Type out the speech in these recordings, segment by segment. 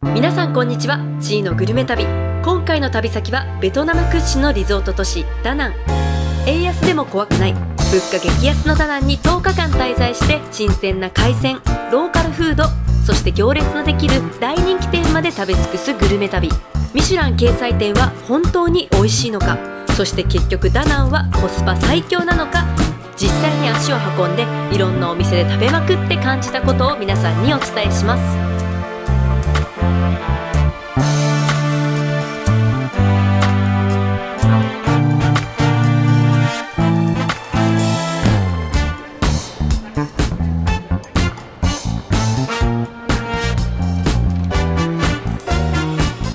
皆さんこんにちは。チーのグルメ旅。今回の旅先はベトナム屈指のリゾート都市ダナン。円安でも怖くない、物価激安のダナンに10日間滞在して、新鮮な海鮮、ローカルフード、そして行列のできる大人気店まで食べ尽くすグルメ旅。ミシュラン掲載店は本当に美味しいのか、そして結局ダナンはコスパ最強なのか、実際に足を運んでいろんなお店で食べまくって感じたことを皆さんにお伝えします。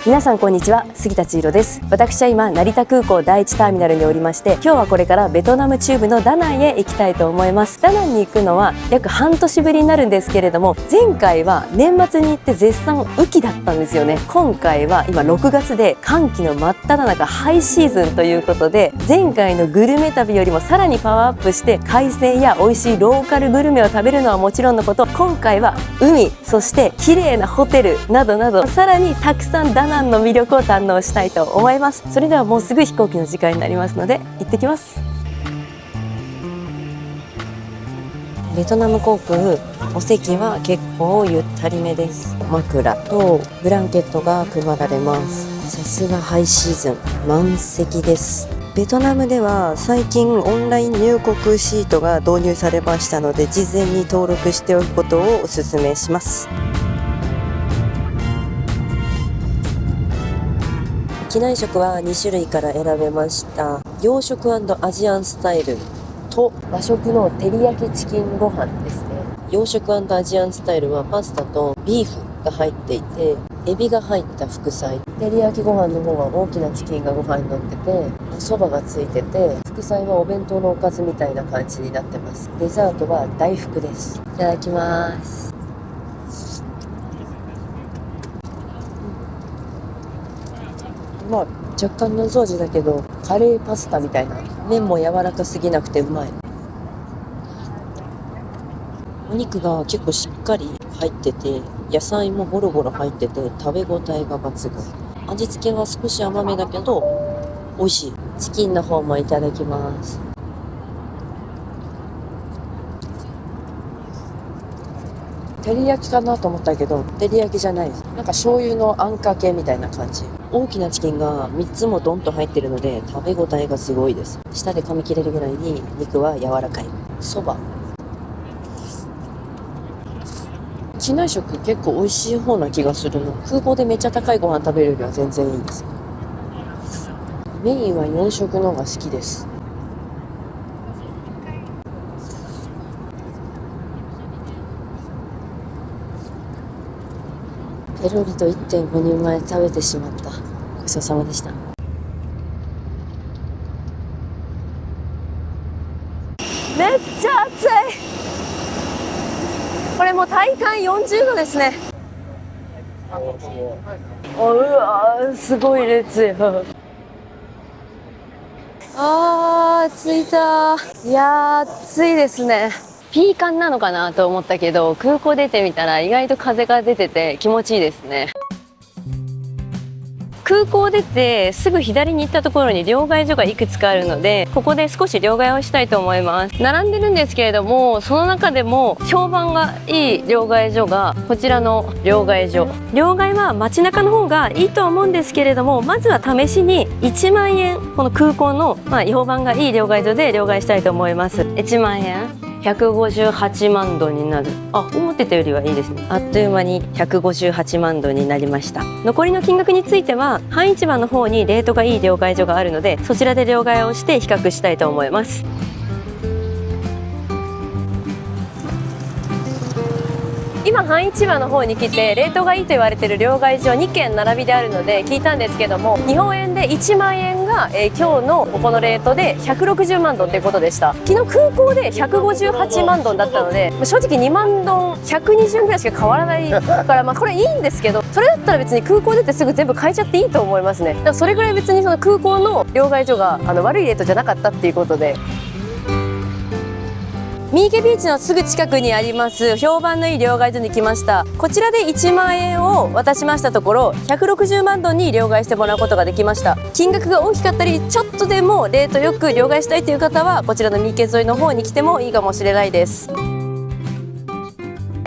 皆さんこんにちは、杉田千尋です。私は今成田空港第一ターミナルにおりまして、今日はこれからベトナム中部のダナンへ行きたいと思います。ダナンに行くのは約半年ぶりになるんですけれども、前回は年末に行って絶賛雨季だったんですよね。今回は今6月で寒気の真っ只中、ハイシーズンということで、前回のグルメ旅よりもさらにパワーアップして海鮮や美味しいローカルグルメを食べるのはもちろんのこと、今回は海、そして綺麗なホテルなどなど、さらにたくさんダナンの魅力を堪能したいと思います。それではもうすぐ飛行機の時間になりますので行ってきます。ベトナム航空、お席は結構ゆったりめです。枕とブランケットが配られます。さすがハイシーズン、満席です。ベトナムでは最近オンライン入国シートが導入されましたので、事前に登録しておくことをお勧めします。機内食は2種類から選べました。洋食&アジアンスタイルと和食の照り焼きチキンご飯ですね。洋食&アジアンスタイルはパスタとビーフが入っていて、エビが入った副菜。照り焼きご飯の方は大きなチキンがご飯に乗ってて、お蕎麦がついてて、副菜はお弁当のおかずみたいな感じになってます。デザートは大福です。いただきます。まあ、若干謎味だけどカレーパスタみたいな、麺も柔らかすぎなくてうまい。お肉が結構しっかり入ってて、野菜もゴロゴロ入ってて食べ応えが抜群。味付けは少し甘めだけど美味しい。チキンの方もいただきます。照り焼きかなと思ったけど照り焼きじゃないです。なんか醤油のあんかけみたいな感じ。大きなチキンが3つもドンと入ってるので食べ応えがすごいです。舌で噛み切れるぐらいに肉は柔らかい。そば、機内食結構美味しい方な気がするの。空港でめっちゃ高いご飯食べるよりは全然いいです。メインは洋食の方が好きです。ペロリと 1.5 人前食べてしまった。ごちそうさまでした。めっちゃ暑い。これもう体感40度ですね。うわー、すごい列や。着いた。いやー暑いですね。ピーカンなのかなと思ったけど、空港出てみたら意外と風が出てて気持ちいいですね。空港出てすぐ左に行ったところに両替所がいくつかあるので、ここで少し両替をしたいと思います。並んでるんですけれども、その中でも評判がいい両替所がこちらの両替所。両替は街中の方がいいとは思うんですけれども、まずは試しに1万円、この空港の評判がいい両替所で両替したいと思います。1万円158万ドンになる。思ってたよりはいいですね。あっという間に158万ドンになりました。残りの金額については半市場の方にレートがいい両替所があるので、そちらで両替をして比較したいと思います。今半市場の方に来て、レートがいいと言われている両替所2軒並びであるので聞いたんですけども、日本円で1万円が、今日のこのレートで160万ドンということでした。昨日空港で158万ドンだったので、正直2万ドン120円ぐらいしか変わらないからこれいいんですけど、それだったら別に空港出てすぐ全部変えちゃっていいと思いますね。だからそれぐらい別にその空港の両替所が悪いレートじゃなかったっていうことで。三池ビーチのすぐ近くにあります評判のいい両替所に来ました。こちらで1万円を渡しましたところ、160万ドンに両替してもらうことができました。金額が大きかったり、ちょっとでもレートよく両替したいという方はこちらの三池沿いの方に来てもいいかもしれないです。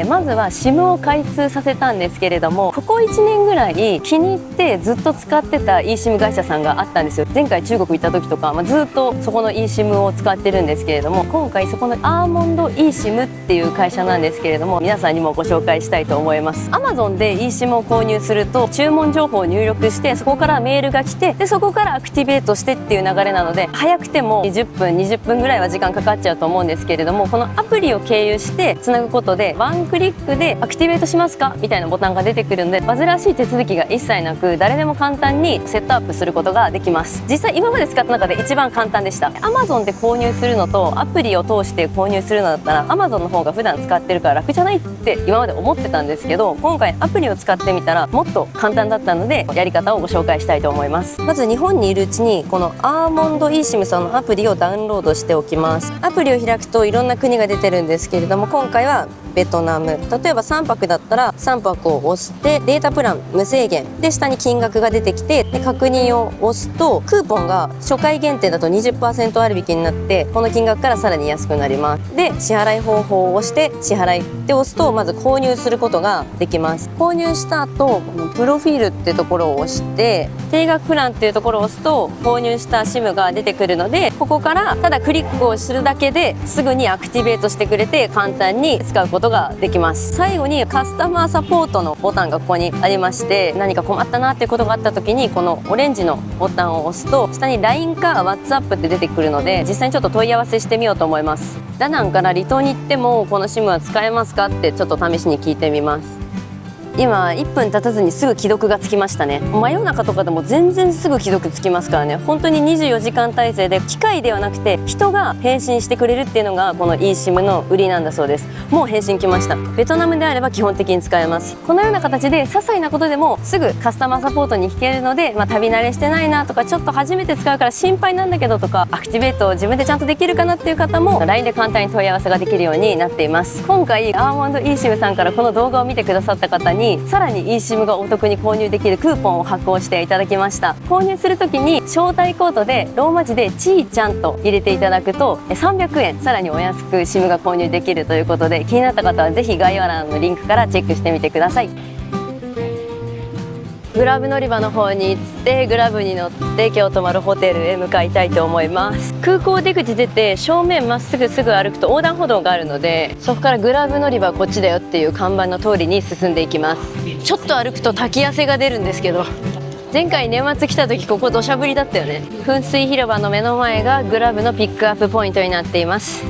まずは SIM を開通させたんですけれども、ここ1年ぐらい気に入ってずっと使ってた eSIM 会社さんがあったんですよ。前回中国行った時とか、ずっとそこの eSIM を使ってるんですけれども、今回そこのアーモンド eSIM っていう会社なんですけれども、皆さんにもご紹介したいと思います。 Amazon で eSIM を購入すると注文情報を入力して、そこからメールが来て、でそこからアクティベートしてっていう流れなので、早くても10分20分ぐらいは時間かかっちゃうと思うんですけれども、このアプリを経由してつなぐことでワンクリックでアクティベートしますかみたいなボタンが出てくるので、煩わしい手続きが一切なく、誰でも簡単にセットアップすることができます。実際今まで使った中で一番簡単でした。 Amazon で購入するのとアプリを通して購入するのだったら Amazon の方が普段使ってるから楽じゃないって今まで思ってたんですけど、今回アプリを使ってみたらもっと簡単だったので、やり方をご紹介したいと思います。まず日本にいるうちにこのアーモンド eSIM さんのアプリをダウンロードしておきます。アプリを開くといろんな国が出てるんですけれども、今回はベトナム、例えば3泊だったら3泊を押してデータプラン無制限で、下に金額が出てきて、で確認を押すとクーポンが初回限定だと 20% 割引になって、この金額からさらに安くなります。で支払い方法を押して支払いで押すと、まず購入することができます。購入した後、このプロフィールってところを押して定額プランっていうところを押すと購入した SIM が出てくるので、ここからただクリックをするだけですぐにアクティベートしてくれて、簡単に使うことができます。最後にカスタマーサポートのボタンがここにありまして、何か困ったなっていうことがあった時にこのオレンジのボタンを押すと下に LINE か WhatsApp って出てくるので、実際にちょっと問い合わせしてみようと思います。ダナンから離島に行ってもこの SIM は使えますかってちょっと試しに聞いてみます。今1分経たずにすぐ既読がつきましたね。真夜中とかでも全然すぐ既読つきますからね。本当に24時間体制で、機械ではなくて人が返信してくれるっていうのがこの eSIM の売りなんだそうです。もう返信来ました。ベトナムであれば基本的に使えます。このような形で些細なことでもすぐカスタマーサポートに引けるので、旅慣れしてないなとか、ちょっと初めて使うから心配なんだけどとか、アクティベートを自分でちゃんとできるかなっていう方も LINE で簡単に問い合わせができるようになっています。今回アーモンド eSIM さんからこの動画を見てくださった方に、さらに eSIMがお得に購入できるクーポンを発行していただきました。購入するときに招待コードでローマ字でちーちゃんと入れていただくと300円さらにお安く SIM が購入できるということで、気になった方はぜひ概要欄のリンクからチェックしてみてください。グラブ乗り場の方に行って、グラブに乗って今日泊まるホテルへ向かいたいと思います。空港出口出て正面まっすぐ歩くと横断歩道があるので、そこからグラブ乗り場はこっちだよっていう看板の通りに進んでいきます。ちょっと歩くと滝汗が出るんですけど、前回年末来た時ここ土砂降りだったよね。噴水広場の目の前がグラブのピックアップポイントになっています。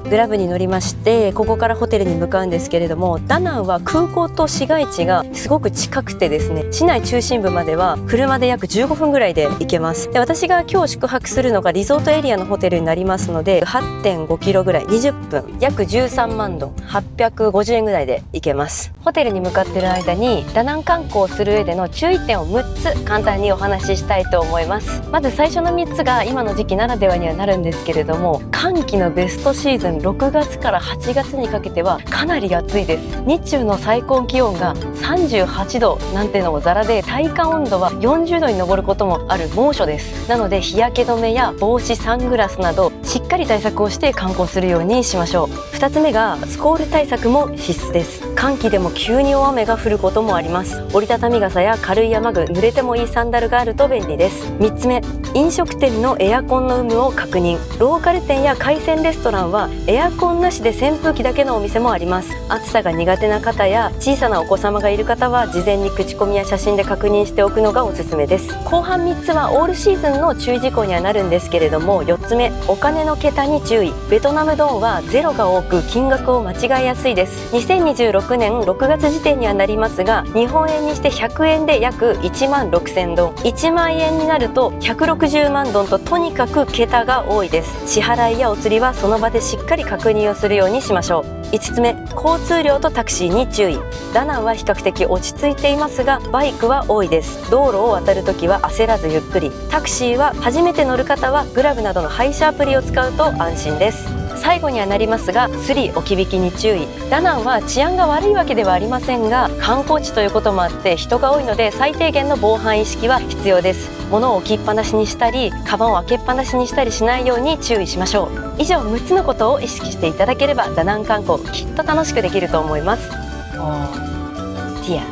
グラブに乗りまして、ここからホテルに向かうんですけれども、ダナンは空港と市街地がすごく近くてですね、市内中心部までは車で約15分ぐらいで行けます。で、私が今日宿泊するのがリゾートエリアのホテルになりますので、8.5 キロぐらい、20分約13万ドン、850円ぐらいで行けます。ホテルに向かっている間にダナン観光をする上での注意点を6つ簡単にお話ししたいと思います。まず最初の3つが今の時期ならではにはなるんですけれども、寒気のベストシーズン6月から8月にかけてはかなり暑いです。日中の最高気温が38度なんてのもザラで、体感温度は40度に上ることもある猛暑です。なので日焼け止めや帽子、サングラスなどしっかり対策をして観光するようにしましょう。2つ目がスコール対策も必須です。寒気でも急に大雨が降ることもあります。折りたたみ傘や軽い雨具、濡れてもいいサンダルがあると便利です。3つ目、飲食店のエアコンの有無を確認。ローカル店や海鮮レストランはエアコンなしで扇風機だけのお店もあります。暑さが苦手な方や小さなお子様がいる方は事前に口コミや写真で確認しておくのがおすすめです。後半3つはオールシーズンの注意事項にはなるんですけれども、4つ目、お金の桁に注意。ベトナムドンはゼロが多く金額を間違えやすいです。2026年6月時点にはなりますが、日本円にして100円で約1万6000ドン、1万円になると160 160万ドンととにかく桁が多いです。支払いやお釣りはその場でしっかり確認をするようにしましょう。5つ目、交通量とタクシーに注意。ダナンは比較的落ち着いていますが、バイクは多いです。道路を渡るときは焦らずゆっくり。タクシーは初めて乗る方はグラブなどの配車アプリを使うと安心です。最後にはなりますが、スリ置き引きに注意。ダナンは治安が悪いわけではありませんが、観光地ということもあって人が多いので、最低限の防犯意識は必要です。物を置きっぱなしにしたり、カバンを開けっぱなしにしたりしないように注意しましょう。以上6つのことを意識していただければ、ダナン観光きっと楽しくできると思います。ティアウ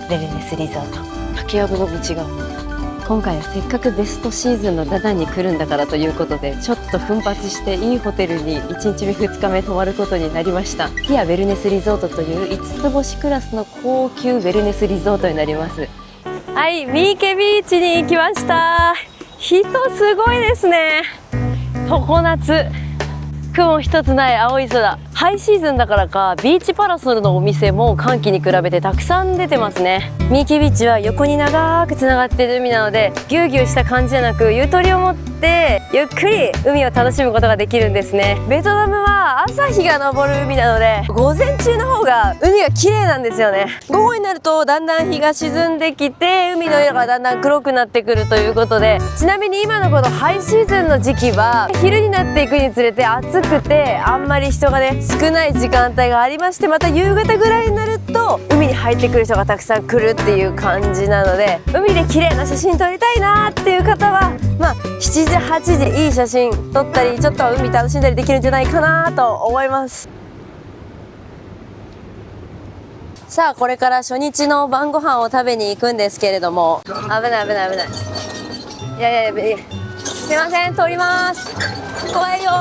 ェルネスリゾート、竹やぶの道が。今回はせっかくベストシーズンのダナンに来るんだからということで、ちょっと奮発していいホテルに1日目2日目泊まることになりました。ティアウェルネスリゾートという5つ星クラスの高級ウェルネスリゾートになります。はい、三池ビーチに行きました。人すごいですね。常夏、雲一つない青い空。ハイシーズンだからか、ビーチパラソルのお店も寒気に比べてたくさん出てますね。三池ビーチは横に長くつながっている海なので、ぎゅうぎゅうした感じじゃなく、ゆとりを持ってゆっくり海を楽しむことができるんですね。ベトナムは朝日が昇る海なので、午前中の方が海が綺麗なんですよね。午後になるとだんだん日が沈んできて、海の色がだんだん黒くなってくるということで、ちなみに今のこのハイシーズンの時期は昼になっていくにつれて暑くて、あんまり人がね少ない時間帯がありまして、また夕方ぐらいになると海に入ってくる人がたくさん来るっていう感じなので、海で綺麗な写真撮りたいなっていう方は、7時8時いい写真撮ったり、ちょっとは海楽しんだりできるんじゃないかなと思います。さあ、これから初日の晩ご飯を食べに行くんですけれども、危ない危ない危ない。いやすいません、通ります。怖いよ。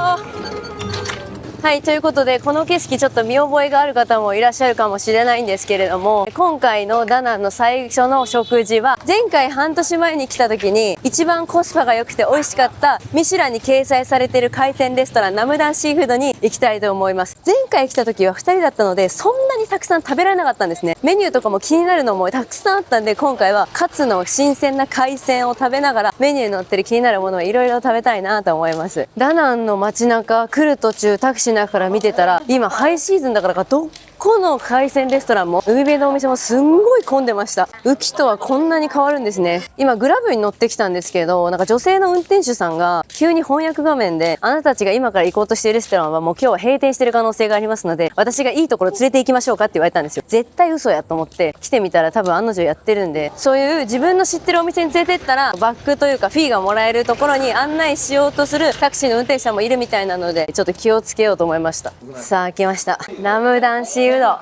はい、ということで、この景色ちょっと見覚えがある方もいらっしゃるかもしれないんですけれども、今回のダナンの最初の食事は、前回半年前に来た時に一番コスパが良くて美味しかったミシュランに掲載されている海鮮レストランナムダンシーフードに行きたいと思います。前回来た時は2人だったので、そんなにたくさん食べられなかったんですね。メニューとかも気になるのもたくさんあったんで、今回はカツの新鮮な海鮮を食べながら、メニューに載ってる気になるものをいろいろ食べたいなと思います。ダナンの街中、来る途中タクシーの中から見てたら、今ハイシーズンだからか、どこの海鮮レストランも海辺のお店もすんごい混んでました。雨季とはこんなに変わるんですね。今グラブに乗ってきたんですけど、なんか女性の運転手さんが急に翻訳画面で、あなたたちが今から行こうとしているレストランはもう今日は閉店してる可能性がありますので、私がいいところ連れて行きましょうかって言われたんですよ。絶対嘘やと思って来てみたら、多分案の定やってるんで、そういう自分の知ってるお店に連れてったらバックというかフィーがもらえるところに案内しようとするタクシーの運転手さんもいるみたいなので、ちょっと気をつけようと思いました。さあ来ました、ナムダンシーうどん。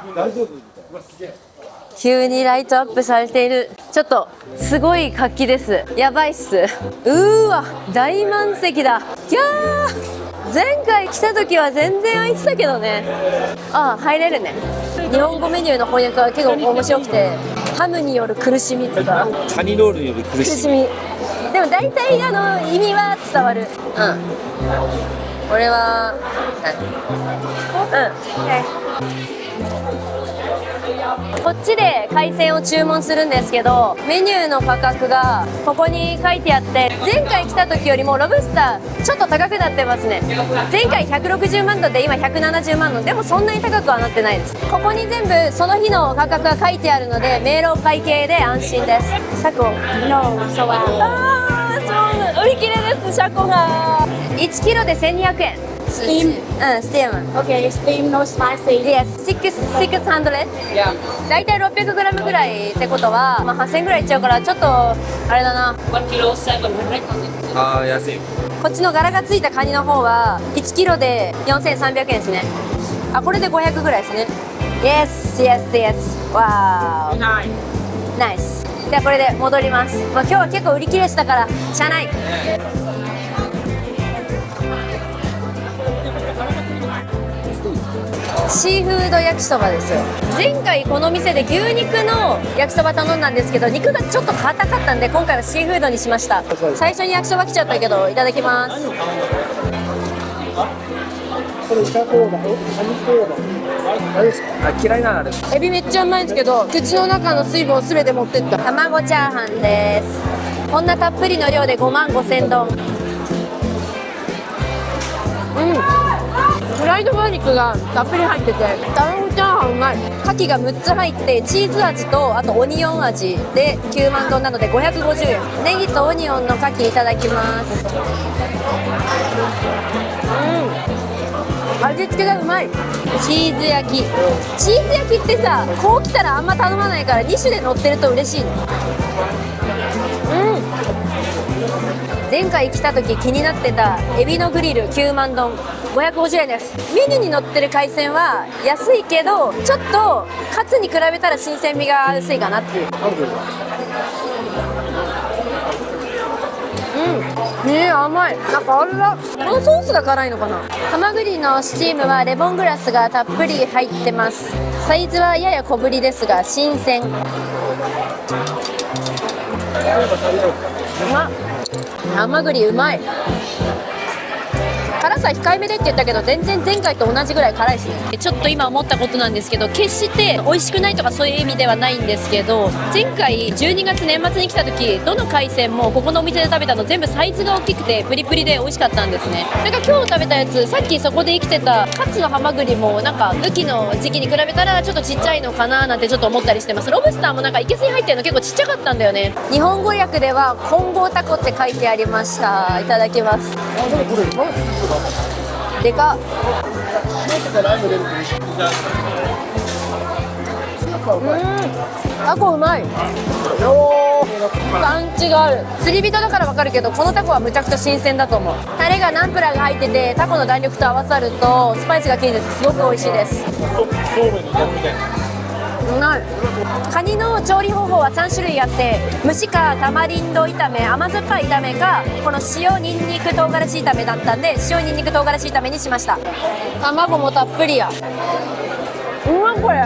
急にライトアップされている。ちょっとすごい活気です。やばいっす。わ、大満席だ。いやー、前回来た時は全然空いてたけどね。ああ、入れるね。日本語メニューの翻訳は結構面白くて、ハムによる苦しみとかカニロールによる苦しみ。でも大体意味は伝わる。これはこっちで海鮮を注文するんですけど、メニューの価格がここに書いてあって、前回来た時よりもロブスターちょっと高くなってますね。前回160万ドルで今170万ドルでもそんなに高くはなってないです。ここに全部その日の価格が書いてあるので、明朗会計で安心です。シャコのそば、売り切れです。シャコが1キロで1200円。Steam. Steam. Okay, steam, no spicy. Yes, 600. だいたい 600g ぐらいってことは、8000円ぐらいいっちゃうから、ちょっとあれだな。1 kilo 700. ああ、安い。こっちの柄がついたカニの方は1キロで4300円ですね。あ、これで500ぐらいですね。Yes. わー、ナイス。ではこれで戻ります。今日は結構売り切れしたからしゃあない。シーフード焼きそばですよ。前回この店で牛肉の焼きそば頼んだんですけど、肉がちょっと硬かったんで、今回はシーフードにしました。最初に焼きそば来ちゃったけど、いただきます。これシャコウだよ。カニコウだ。あれですか？あ、嫌いなのある。エビめっちゃうまいんですけど、口の中の水分を全て持ってった。卵チャーハンです。こんなたっぷりの量で55,000丼。フライド馬肉がたっぷり入ってて、卵チャーハンうまい。牡蠣が6つ入ってチーズ味とあとオニオン味で9万丼なので550円。ネギとオニオンの牡蠣いただきます。味付けがうまい。チーズ焼きってさ、こう来たらあんま頼まないから2種で乗ってると嬉しいね。前回来た時気になってたエビのグリル9万丼550円です。メニューに載ってる海鮮は安いけどちょっとカツに比べたら新鮮味が薄いかなっていう。甘い。なんかあら、このソースが辛いのかな。ハマグリのスチームはレモングラスがたっぷり入ってます。サイズはやや小ぶりですが新鮮。うまっ。ハマグリうまい。辛さ控えめでって言ったけど全然前回と同じぐらい辛いですね。ちょっと今思ったことなんですけど、決して美味しくないとかそういう意味ではないんですけど、前回12月年末に来た時どの海鮮もここのお店で食べたの全部サイズが大きくてプリプリで美味しかったんですね。なんか今日食べたやつ、さっきそこで生きてたカツのハマグリもなんか雨季の時期に比べたらちょっとちっちゃいのかななんてちょっと思ったりしてます。ロブスターもなんかいけすに入ってるの結構ちっちゃかったんだよね。日本語訳では混合タコって書いてありました。いただきます。でかっ。タコうまい。パンチがある。釣り人だからわかるけどこのタコはむちゃくちゃ新鮮だと思う。タレがナンプラーが入っててタコの弾力と合わさるとスパイスが効いててすごく美味しいです。うまい。カニの調理方法は3種類あって、蒸しかタマリンド炒め、甘酸っぱい炒めかこの塩ニンニク唐辛子炒めだったんで塩ニンニク唐辛子炒めにしました。卵もたっぷりや。うまこれ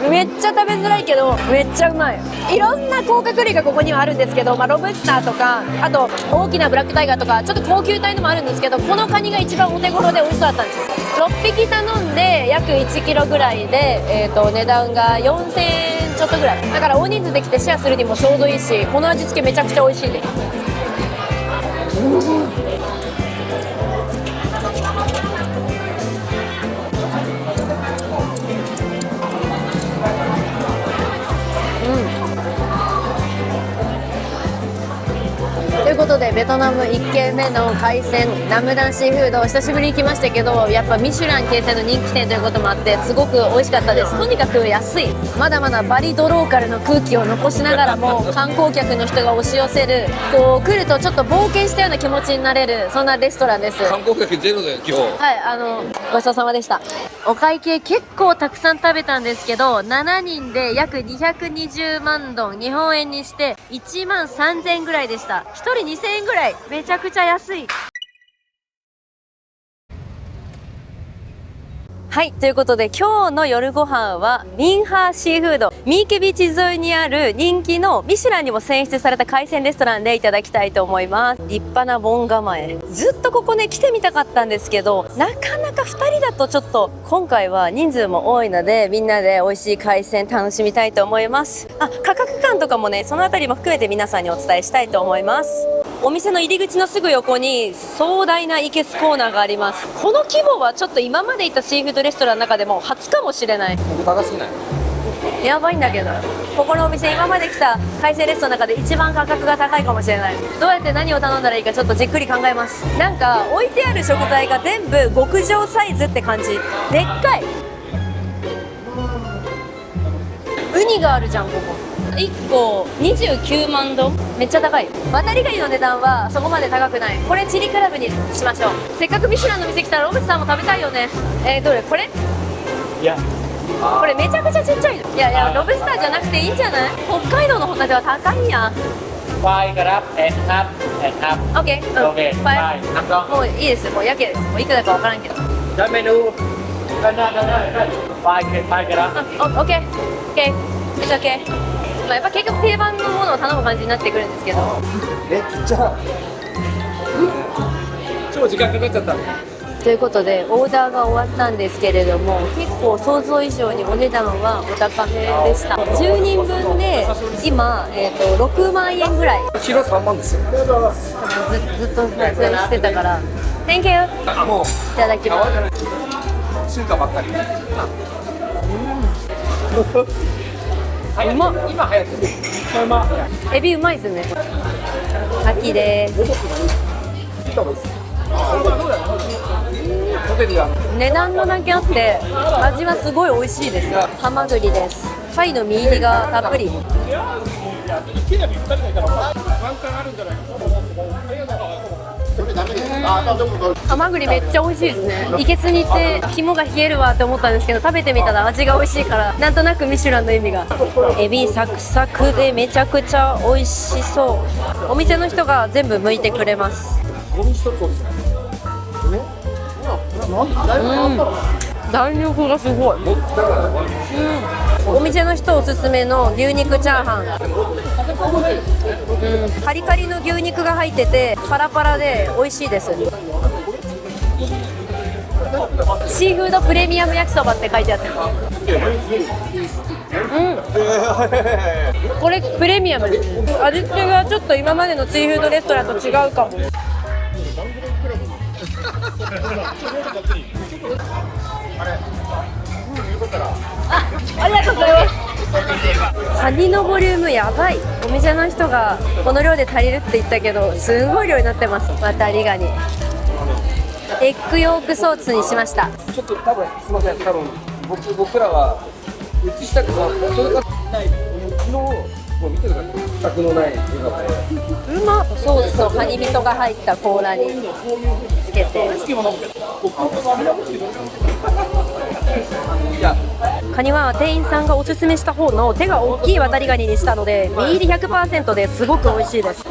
めっちゃ食べづらいけどめっちゃうまい。いろんな甲殻類がここにはあるんですけど、ロブスターとかあと大きなブラックタイガーとかちょっと高級体のもあるんですけど、このカニが一番お手頃で美味しそうだったんですよ。6匹頼んで約1キロぐらいで、値段が4000円ちょっとぐらいだから大人数で来てシェアするにもちょうどいいし、この味付けめちゃくちゃ美味しいです。ということでベトナム1軒目の海鮮ナムダンシーフード久しぶりに来ましたけど、やっぱミシュラン掲載の人気店ということもあってすごく美味しかったです。とにかく安い。まだまだバリドローカルの空気を残しながらも観光客の人が押し寄せる、こう来るとちょっと冒険したような気持ちになれる、そんなレストランです。観光客ゼロだよ今日。はい、ごちそうさまでした。お会計結構たくさん食べたんですけど、7人で約220万ドン、日本円にして1万3000円ぐらいでした。1人2000円ぐらい、めちゃくちゃ安い。はい、ということで今日の夜ご飯はミンハーシーフード、ミーケビーチ沿いにある人気のミシュランにも選出された海鮮レストランでいただきたいと思います。立派な門構え。ずっとここね来てみたかったんですけど、なかなか2人だとちょっと今回は人数も多いのでみんなで美味しい海鮮楽しみたいと思います。価格感とかもね、そのあたりも含めて皆さんにお伝えしたいと思います。お店の入り口のすぐ横に壮大な生けすコーナーがあります。この規模はちょっと今まで行ったシーフードレストランの中でも初かもしれない。高すぎない？やばいんだけど、ここのお店今まで来た海鮮レストランの中で一番価格が高いかもしれない。どうやって何を頼んだらいいかちょっとじっくり考えます。なんか置いてある食材が全部極上サイズって感じ。でっかいウニがあるじゃん。ここ1個29万ドン、めっちゃ高い。渡りガニの値段はそこまで高くない。これチリクラブにしましょう。せっかくミシュランの店来たらロブスターも食べたいよね。どれ？これ？いや、これめちゃくちゃちっちゃいの。いやいや、ロブスターじゃなくていいんじゃない？北海道のホタテは高いやん。5ครับแอนครับแอนครับ OK、โอเคไปนับก็もういいです。もうやけです。もういくらかわからんけど。じゃあメニューกันได้5ครับOK、OK、It's OK。やっぱ結局定番のものを頼む感じになってくるんですけど。めっちゃ超時間かかっちゃった。ということでオーダーが終わったんですけれども、結構想像以上にお値段はお高めでした。10人分で今、6万円ぐらい。キロ3万ですよ。ずっと撮影してたから。Thank you。もういただきます。中華ばっかり。うまっ。今流行ってる。エビうまいですね。秋です。ホテルや。値段のだけあって味はすごい美味しいです。ハマグリです。貝の身入りがたっぷり。ハマグリめっちゃ美味しいですね。いけすに行って肝が冷えるわって思ったんですけど、食べてみたら味が美味しいから、なんとなくミシュランの意味が。エビサクサクでめちゃくちゃ美味しそう。お店の人が全部剥いてくれます。ゴミ一つ落ちてます。弾力がすごい。お店の人おすすめの牛肉チャーハン。カリカリの牛肉が入っててパラパラで美味しいです。シーフードプレミアム焼きそばって書いてあって、これプレミアム。味付けがちょっと今までのシーフードレストランと違うかも。ありがとうございます。カニのボリュームやばい。お店の人がこの量で足りるって言ったけど、すごい量になってます。渡りガニ。エッグヨークソースにしました。ちょっと多分すみません。多分僕らは映したくない。それがない。昨日もう見てください。全くのない笑顔。うまっ。ソースとカニ味噌が入った甲羅につけて。いや。カニは店員さんがおすすめした方の手が大きい渡りガニにしたので、身入り 100% ですごく美味しいです。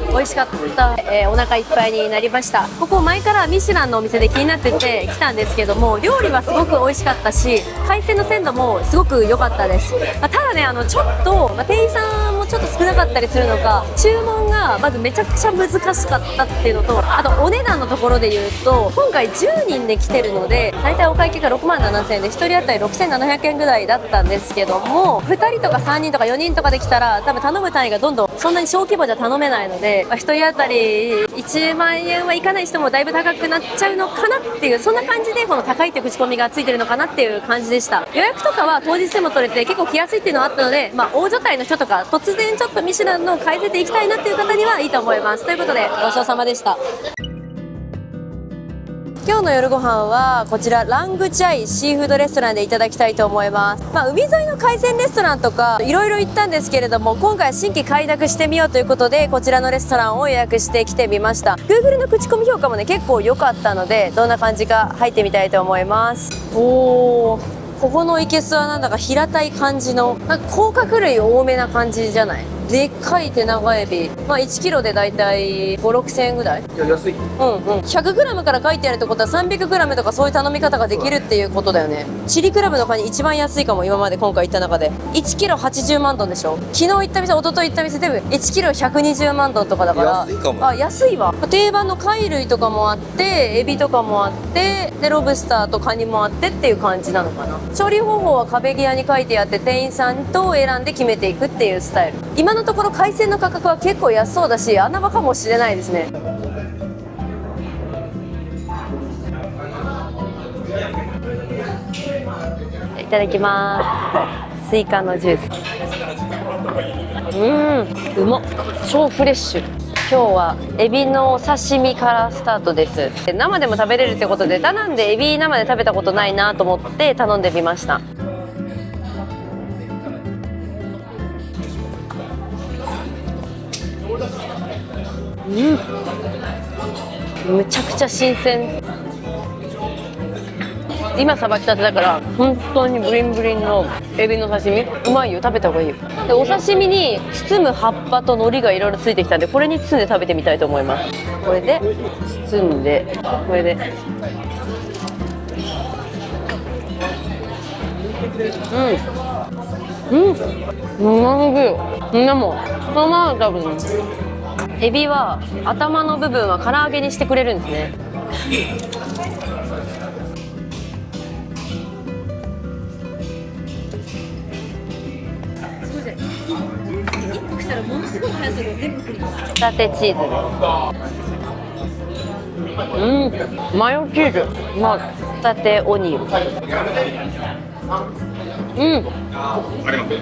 美味しかった、お腹いっぱいになりました。ここ前からミシュランのお店で気になってて来たんですけども、料理はすごく美味しかったし、海鮮の鮮度もすごく良かったです。ただね、ちょっと、店員さんもちょっと少なかったりするのか、注文がまずめちゃくちゃ難しかったっていうのと、あとお値段のところで言うと、今回10人で来てるので大体お会計が6万7000円で1人当たり6700円ぐらいだったんですけども、2人とか3人とか4人とかで来たら多分頼む単位がどんどんそんなに小規模じゃ頼めないので、1人当たり1万円はいかない人もだいぶ高くなっちゃうのかなっていう、そんな感じでこの高いって口コミがついてるのかなっていう感じでした。予約とかは当日でも取れて結構来やすいっていうのがあったので、大所帯の人とか突然ちょっとミシュランの改善で行きたいなっていう方にはいいと思います。ということでごちそうさまでした。今日の夜ご飯はこちらラングチャイシーフードレストランでいただきたいと思います。海沿いの海鮮レストランとかいろいろ行ったんですけれども、今回は新規開拓してみようということでこちらのレストランを予約してきてみました。 Google の口コミ評価もね結構良かったので、どんな感じか入ってみたいと思います。ここのいけすはなんだか平たい感じの、なんか甲殻類多めな感じじゃない？でっかい手長エビ、1キロでだいたい5、6千円ぐらい。いや安い。100g から書いてあるってことは 300g とかそういう頼み方ができるっていうことだよね。チリクラブのカニ一番安いかも、今まで今回行った中で。1キロ80万ドンでしょ。昨日行った店、一昨日行った店でも1キロ120万ドンとかだから、安いかも。安いわ。定番の貝類とかもあって、エビとかもあって、でロブスターとカニもあってっていう感じなのかな。調理方法は壁際に書いてあって、店員さんと選んで決めていくっていうスタイル。今のところ海鮮の価格は結構安そうだし、穴場かもしれないですね。いただきます。スイカのジュース。うまっ。超フレッシュ。今日はエビのお刺身からスタートです。生でも食べれるってことで、ダナンでエビ生で食べたことないなと思って頼んでみました。むちゃくちゃ新鮮。今さばきたてだから本当にブリンブリンのエビの刺身、うまいよ。食べた方がいいよ。でお刺身に包む葉っぱと海苔がいろいろついてきたんで、これに包んで食べてみたいと思います。これで包んで、これでうまいよ。みんなもそのまま食べるの。エビは頭の部分は唐揚げにしてくれるんですね。ホタテチーズです。マヨチーズ、まあ、ホタテオニオン。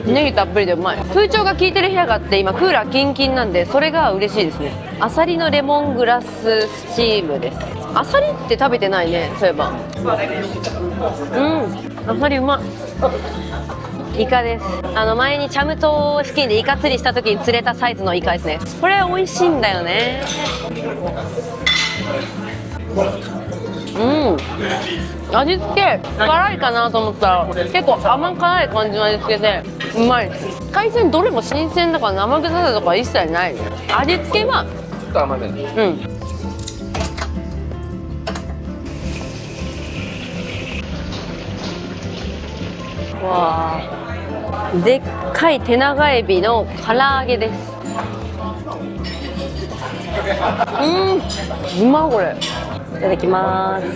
ネギたっぷりでうまい。空調が効いてる部屋があって、今クーラーキンキンなんで、それが嬉しいですね。アサリのレモングラススチームです。アサリって食べてないね、そういえば。アサリうまい。イカです。前にチャム島付近でイカ釣りした時に釣れたサイズのイカですね。これ美味しいんだよね。味付け辛いかなと思ったら結構甘辛い感じの味付けでうまいです。海鮮どれも新鮮だから生臭さとか一切ない。味付けはちょっと甘めだ。わー、でっかい手長エビの唐揚げです。うまこれ。いただきます。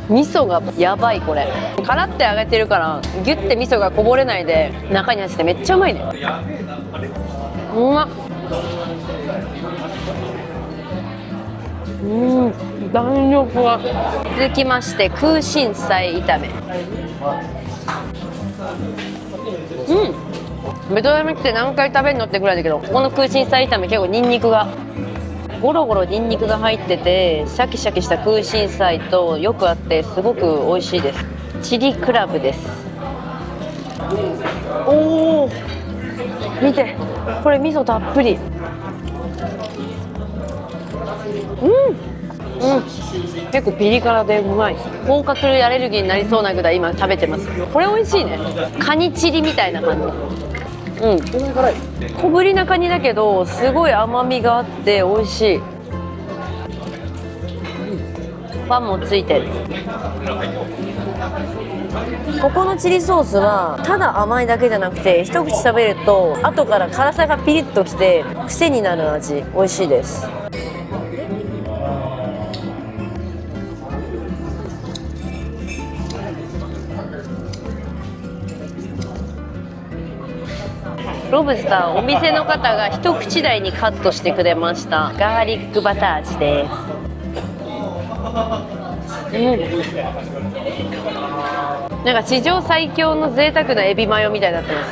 味噌がやばい。これカラって揚げてるからギュッて味噌がこぼれないで中に入ってめっちゃうまいね。うまっ。弾力が。続きまして空心菜炒め。ベトナム来て何回食べるのってぐらいだけど、ここの空心菜炒め結構ニンニクがゴロゴロニンニクが入ってて、シャキシャキした空心菜とよくあってすごく美味しいです。チリクラブです。おお、見てこれ味噌たっぷり。結構ピリ辛でうまい。甲殻類アレルギーになりそうなぐらい今食べてます。これ美味しいね。カニチリみたいな感じ。小ぶりなカニだけどすごい甘みがあって美味しい。パンもついてる。ここのチリソースはただ甘いだけじゃなくて、一口食べると後から辛さがピリッときて癖になる味。美味しいです。ロブスター、お店の方が一口大にカットしてくれました。ガーリックバター味です。なんか史上最強の贅沢なエビマヨみたいになってま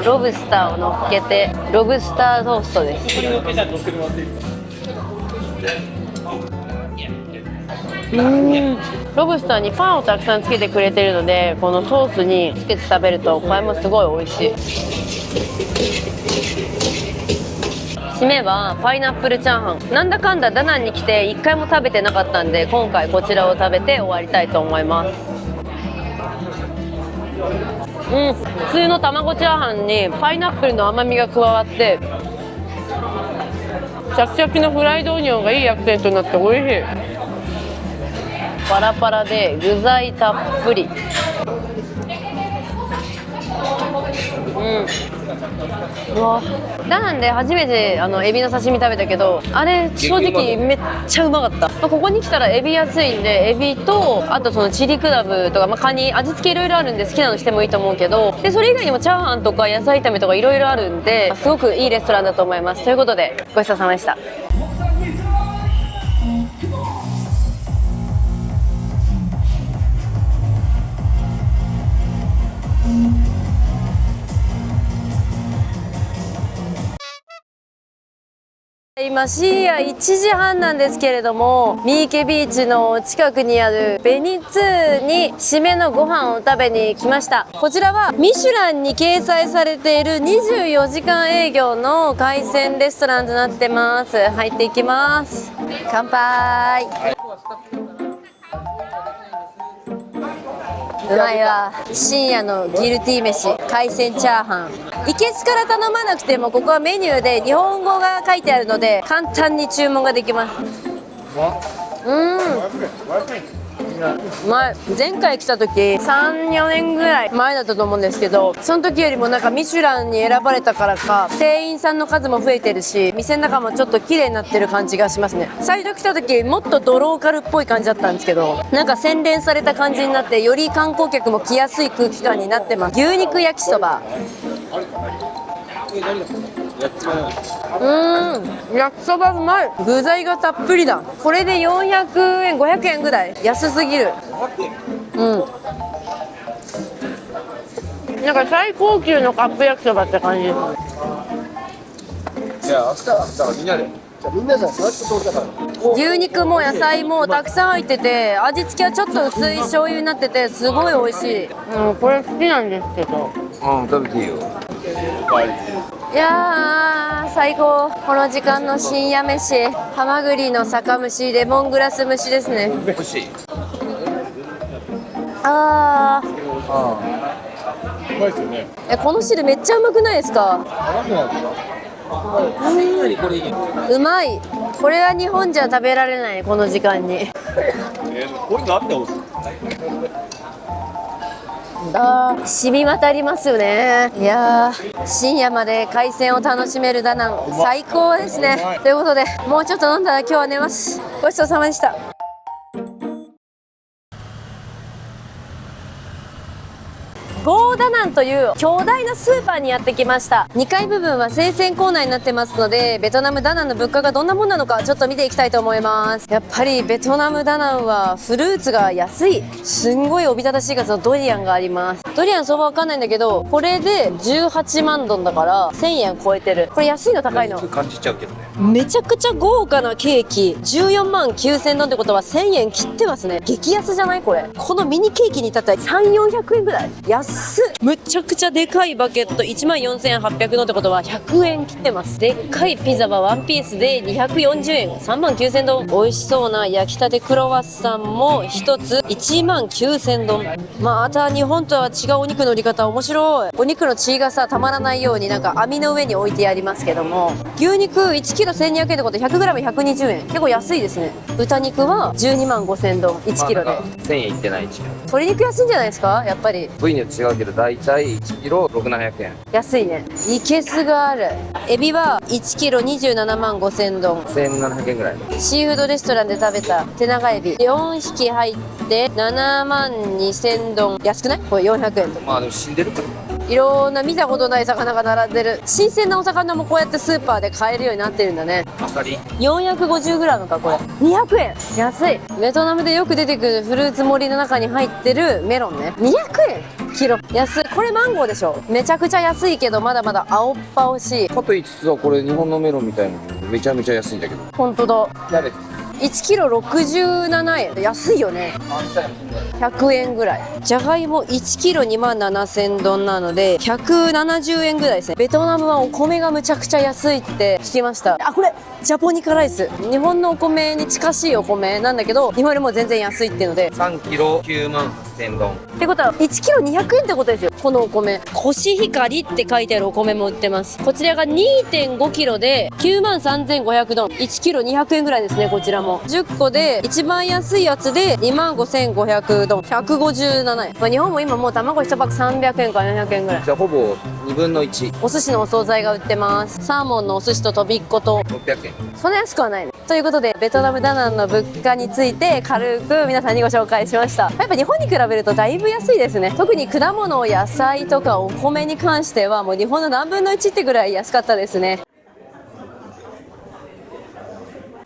す。ロブスターを乗っけてロブスタートーストです。ロブスターにパンをたくさんつけてくれてるので、このソースにつけて食べるとこれもすごい美味しい。締めはパイナップルチャーハン。なんだかんだダナンに来て1回も食べてなかったんで、今回こちらを食べて終わりたいと思います。普通の卵チャーハンにパイナップルの甘みが加わってシャキシャキのフライドオニオンがいいアクセントになって美味しい。パラパラで具材たっぷり。うわ、ダナンで初めてエビの刺身食べたけど、あれ正直めっちゃうまかった。ここに来たらエビ安いんで、エビとあとそのチリクラブとか、カニ、味付けいろいろあるんで好きなのしてもいいと思うけど、でそれ以外にもチャーハンとか野菜炒めとかいろいろあるんで、すごくいいレストランだと思います。ということでごちそうさまでした。今深夜1時半なんですけれども、三池ビーチの近くにあるベニツーに締めのご飯を食べに来ました。こちらはミシュランに掲載されている24時間営業の海鮮レストランとなってます。入っていきます。乾杯。うまいわ。深夜のギルティー飯、海鮮チャーハン。いけすから頼まなくても、ここはメニューで日本語が書いてあるので簡単に注文ができます。前回来た時3、4年ぐらい前だったと思うんですけど、その時よりもなんかミシュランに選ばれたからか店員さんの数も増えてるし、店の中もちょっと綺麗になってる感じがしますね。最初来た時もっとドローカルっぽい感じだったんですけど、なんか洗練された感じになってより観光客も来やすい空気感になってます。牛肉焼きそば、焼きそばうまい。具材がたっぷりだ。これで400円500円ぐらい、安すぎる。なんか最高級のカップ焼きそばって感じです。いや、明日だからみんなで。じゃあみんなじゃ座って通りだから。牛肉も野菜もたくさん入ってて、味付けはちょっと薄い醤油になっててすごい美味しい。これ好きなんですけど。食べていいよ。いやー最高。この時間の深夜飯、ハマグリの酒蒸し、レモングラス蒸しですね。美味しい。あー、うまいですよね。この汁めっちゃうまくないですか？辛くないですか？うまい。これは日本じゃ食べられない、この時間に。こういうのあってほしい。染み渡りますよね。いやー深夜まで海鮮を楽しめるダナン最高ですね。ということでもうちょっと飲んだら今日は寝ます。ごちそうさまでした。ゴーダナンという巨大なスーパーにやってきました。2階部分は生鮮コーナーになってますので、ベトナムダナンの物価がどんなもんなのかちょっと見ていきたいと思います。やっぱりベトナムダナンはフルーツが安い。すんごいおびただしい数のドリアンがあります。ドリアン相場わかんないんだけど、これで18万ドンだから1000円超えてる。これ安いの高いの？感じちゃうけどね。めちゃくちゃ豪華なケーキ、14万9000ドンってことは1000円切ってますね。激安じゃないこれ。このミニケーキに至ったら3、400円ぐらい安っ。むちゃくちゃでかいバケット1万4800ドンってことは100円切ってます。でっかいピザはワンピースで240円、3万9000ドン。美味しそうな焼きたてクロワッサンも1つ1万9000ドン。また日本とは違うお肉の売り方面白い。お肉の血がさたまらないようになんか網の上に置いてありますけども、牛肉1キロ1200円ってことで 100g120 円、結構安いですね。豚肉は12万5000ドン1キロで、1000円いってない。鶏肉安いんじゃないですか。やっぱり部位によって違うけどだいたい1キロ6、700円。安いね。いけすがある。エビは1キロ27万5000ドン。1700円ぐらい。シーフードレストランで食べた手長エビ4匹入って7万2000ドン。安くない？これ400円とか。まあでも死んでるからな。いろんな見たことない魚が並んでる。新鮮なお魚もこうやってスーパーで買えるようになってるんだね。アサリ 450g かこれ200円。安い。ベトナムでよく出てくるフルーツ盛りの中に入ってるメロンね、200円キロ。安い。これマンゴーでしょ。めちゃくちゃ安いけどまだまだ青っぱおしい。かと言いつつはこれ日本のメロンみたいなのめちゃめちゃ安いんだけど。本当だ。誰1キロ67円。安いよね。100円ぐらい。じゃがいも1キロ2万7000ドンなので170円ぐらいですね。ベトナムはお米がむちゃくちゃ安いって聞きました。あ、これジャポニカライス。日本のお米に近しいお米なんだけど日本よりも全然安いっていうので3キロ9万8000ドン。ってことは1キロ200円ってことですよ。このお米コシヒカリって書いてあるお米も売ってます。こちらが 2.5 キロで9万3500ドン。1キロ200円ぐらいですね。こちらも10個で一番安いやつで2万5500ドン、157円。まあ、日本も今もう卵1パック300円か400円ぐらい。じゃあほぼ2分の1。お寿司のお惣菜が売ってます。サーモンのお寿司ととびっこと600円。そんな安くはないね。ということでベトナムダナンの物価について軽く皆さんにご紹介しました。やっぱ日本に比べるとだいぶ安いですね。特に果物、野菜とかお米に関してはもう日本の何分の1ってぐらい安かったですね。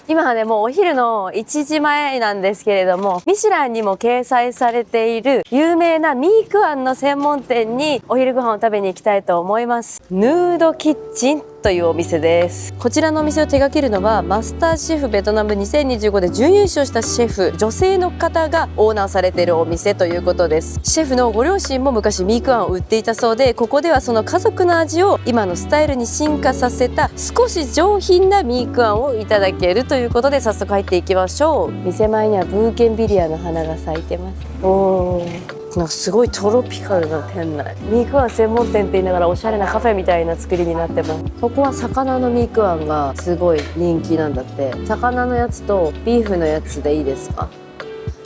今はねもうお昼の1時前なんですけれども、ミシュランにも掲載されている有名なミークアンの専門店にお昼ご飯を食べに行きたいと思います。ヌードキッチンというお店です。こちらのお店を手掛けるのはマスターシェフベトナム2025で準優勝したシェフ、女性の方がオーナーされているお店ということです。シェフのご両親も昔ミークアンを売っていたそうで、ここではその家族の味を今のスタイルに進化させた少し上品なミークアンをいただけるということで早速入っていきましょう。店前にはブーケンビリアの花が咲いてます。おー、なんかすごいトロピカルな店内。ミークアン専門店って言いながらおしゃれなカフェみたいな作りになってます。ここは魚のミークアンがすごい人気なんだって。魚のやつとビーフのやつでいいですか？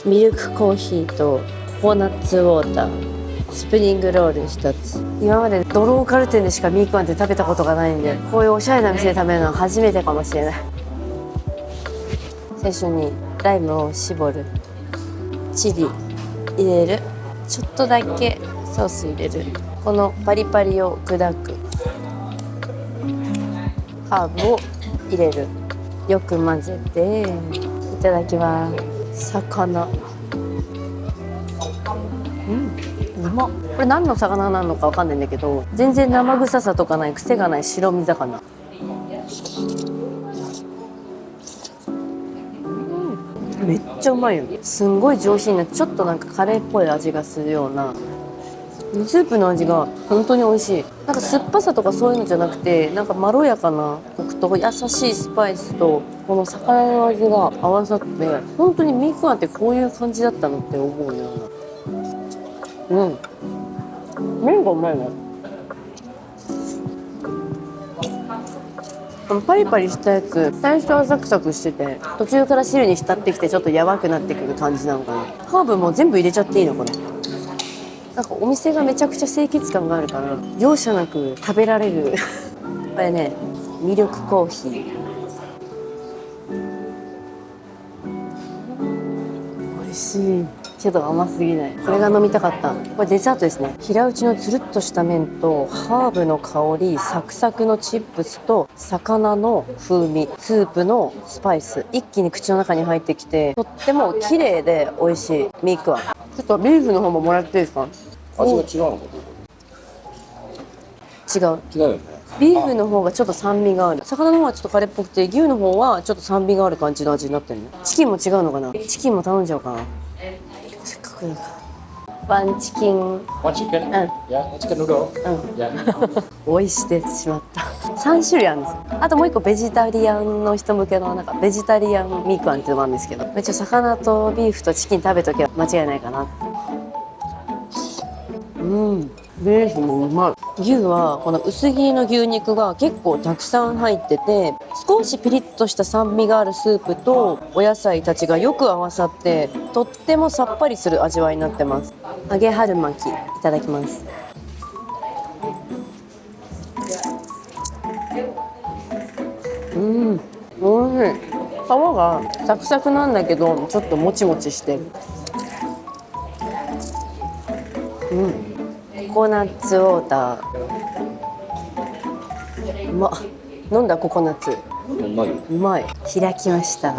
ミルクコーヒーとココナッツウォーター、スプリングロール1つ。今までドローカル店でしかミークワンって食べたことがないんで、こういうおしゃれな店で食べるのは初めてかもしれない。最初にライムを絞る、チリ入れる、ちょっとだけソース入れる、このパリパリを砕く、ハーブを入れる、よく混ぜて、いただきます。魚、うまっ。これ何の魚なのかわかんないんだけど、全然生臭さとかない、癖がない白身魚。めっちゃうまいよ。すんごい上品な、ちょっとなんかカレーっぽい味がするような、スープの味が本当に美味しい。なんか酸っぱさとかそういうのじゃなくて、なんかまろやかなコクと優しいスパイスとこの魚の味が合わさって、本当にミークワンってこういう感じだったのって思うような。麺がうまいね。パリパリしたやつ、最初はサクサクしてて、途中から汁に浸ってきてちょっとやばくなってくる感じなのかな。ハーブも全部入れちゃっていいのこれ。なんかお店がめちゃくちゃ清潔感があるから容赦なく食べられるこれね、ミルクコーヒー。美味しいけど甘すぎない。これが飲みたかった。これデザートですね。平打ちのつるっとした麺とハーブの香り、サクサクのチップスと魚の風味、スープのスパイス、一気に口の中に入ってきて、とっても綺麗で美味しいミークワン。ちょっとビーフの方ももらっていいですか？味が違うのか。違う。違うよね。ビーフの方がちょっと酸味がある。魚の方はちょっとカレーっぽくて、牛の方はちょっと酸味がある感じの味になってるね。チキンも違うのかな。チキンも頼んじゃおうかな。せっかくだから。ワンチキン。One chicken? Yeah, one chicken noodle. Yeah. 美味してしまった。3種類あるんですよ。あともう1個ベジタリアンの人向けのなんかベジタリアンミークワンっていうのもあるんですけど、一応魚とビーフとチキン食べとけば間違いないかな。ビーフもうまい。牛はこの薄切りの牛肉が結構たくさん入ってて、少しピリッとした酸味があるスープとお野菜たちがよく合わさって、とってもさっぱりする味わいになってます。揚げ春巻きいただきます。おいしい。皮がサクサクなんだけどちょっともちもちしてる。ココナッツウォーター、うまっ。飲んだココナッツうまい。うまい。開きました。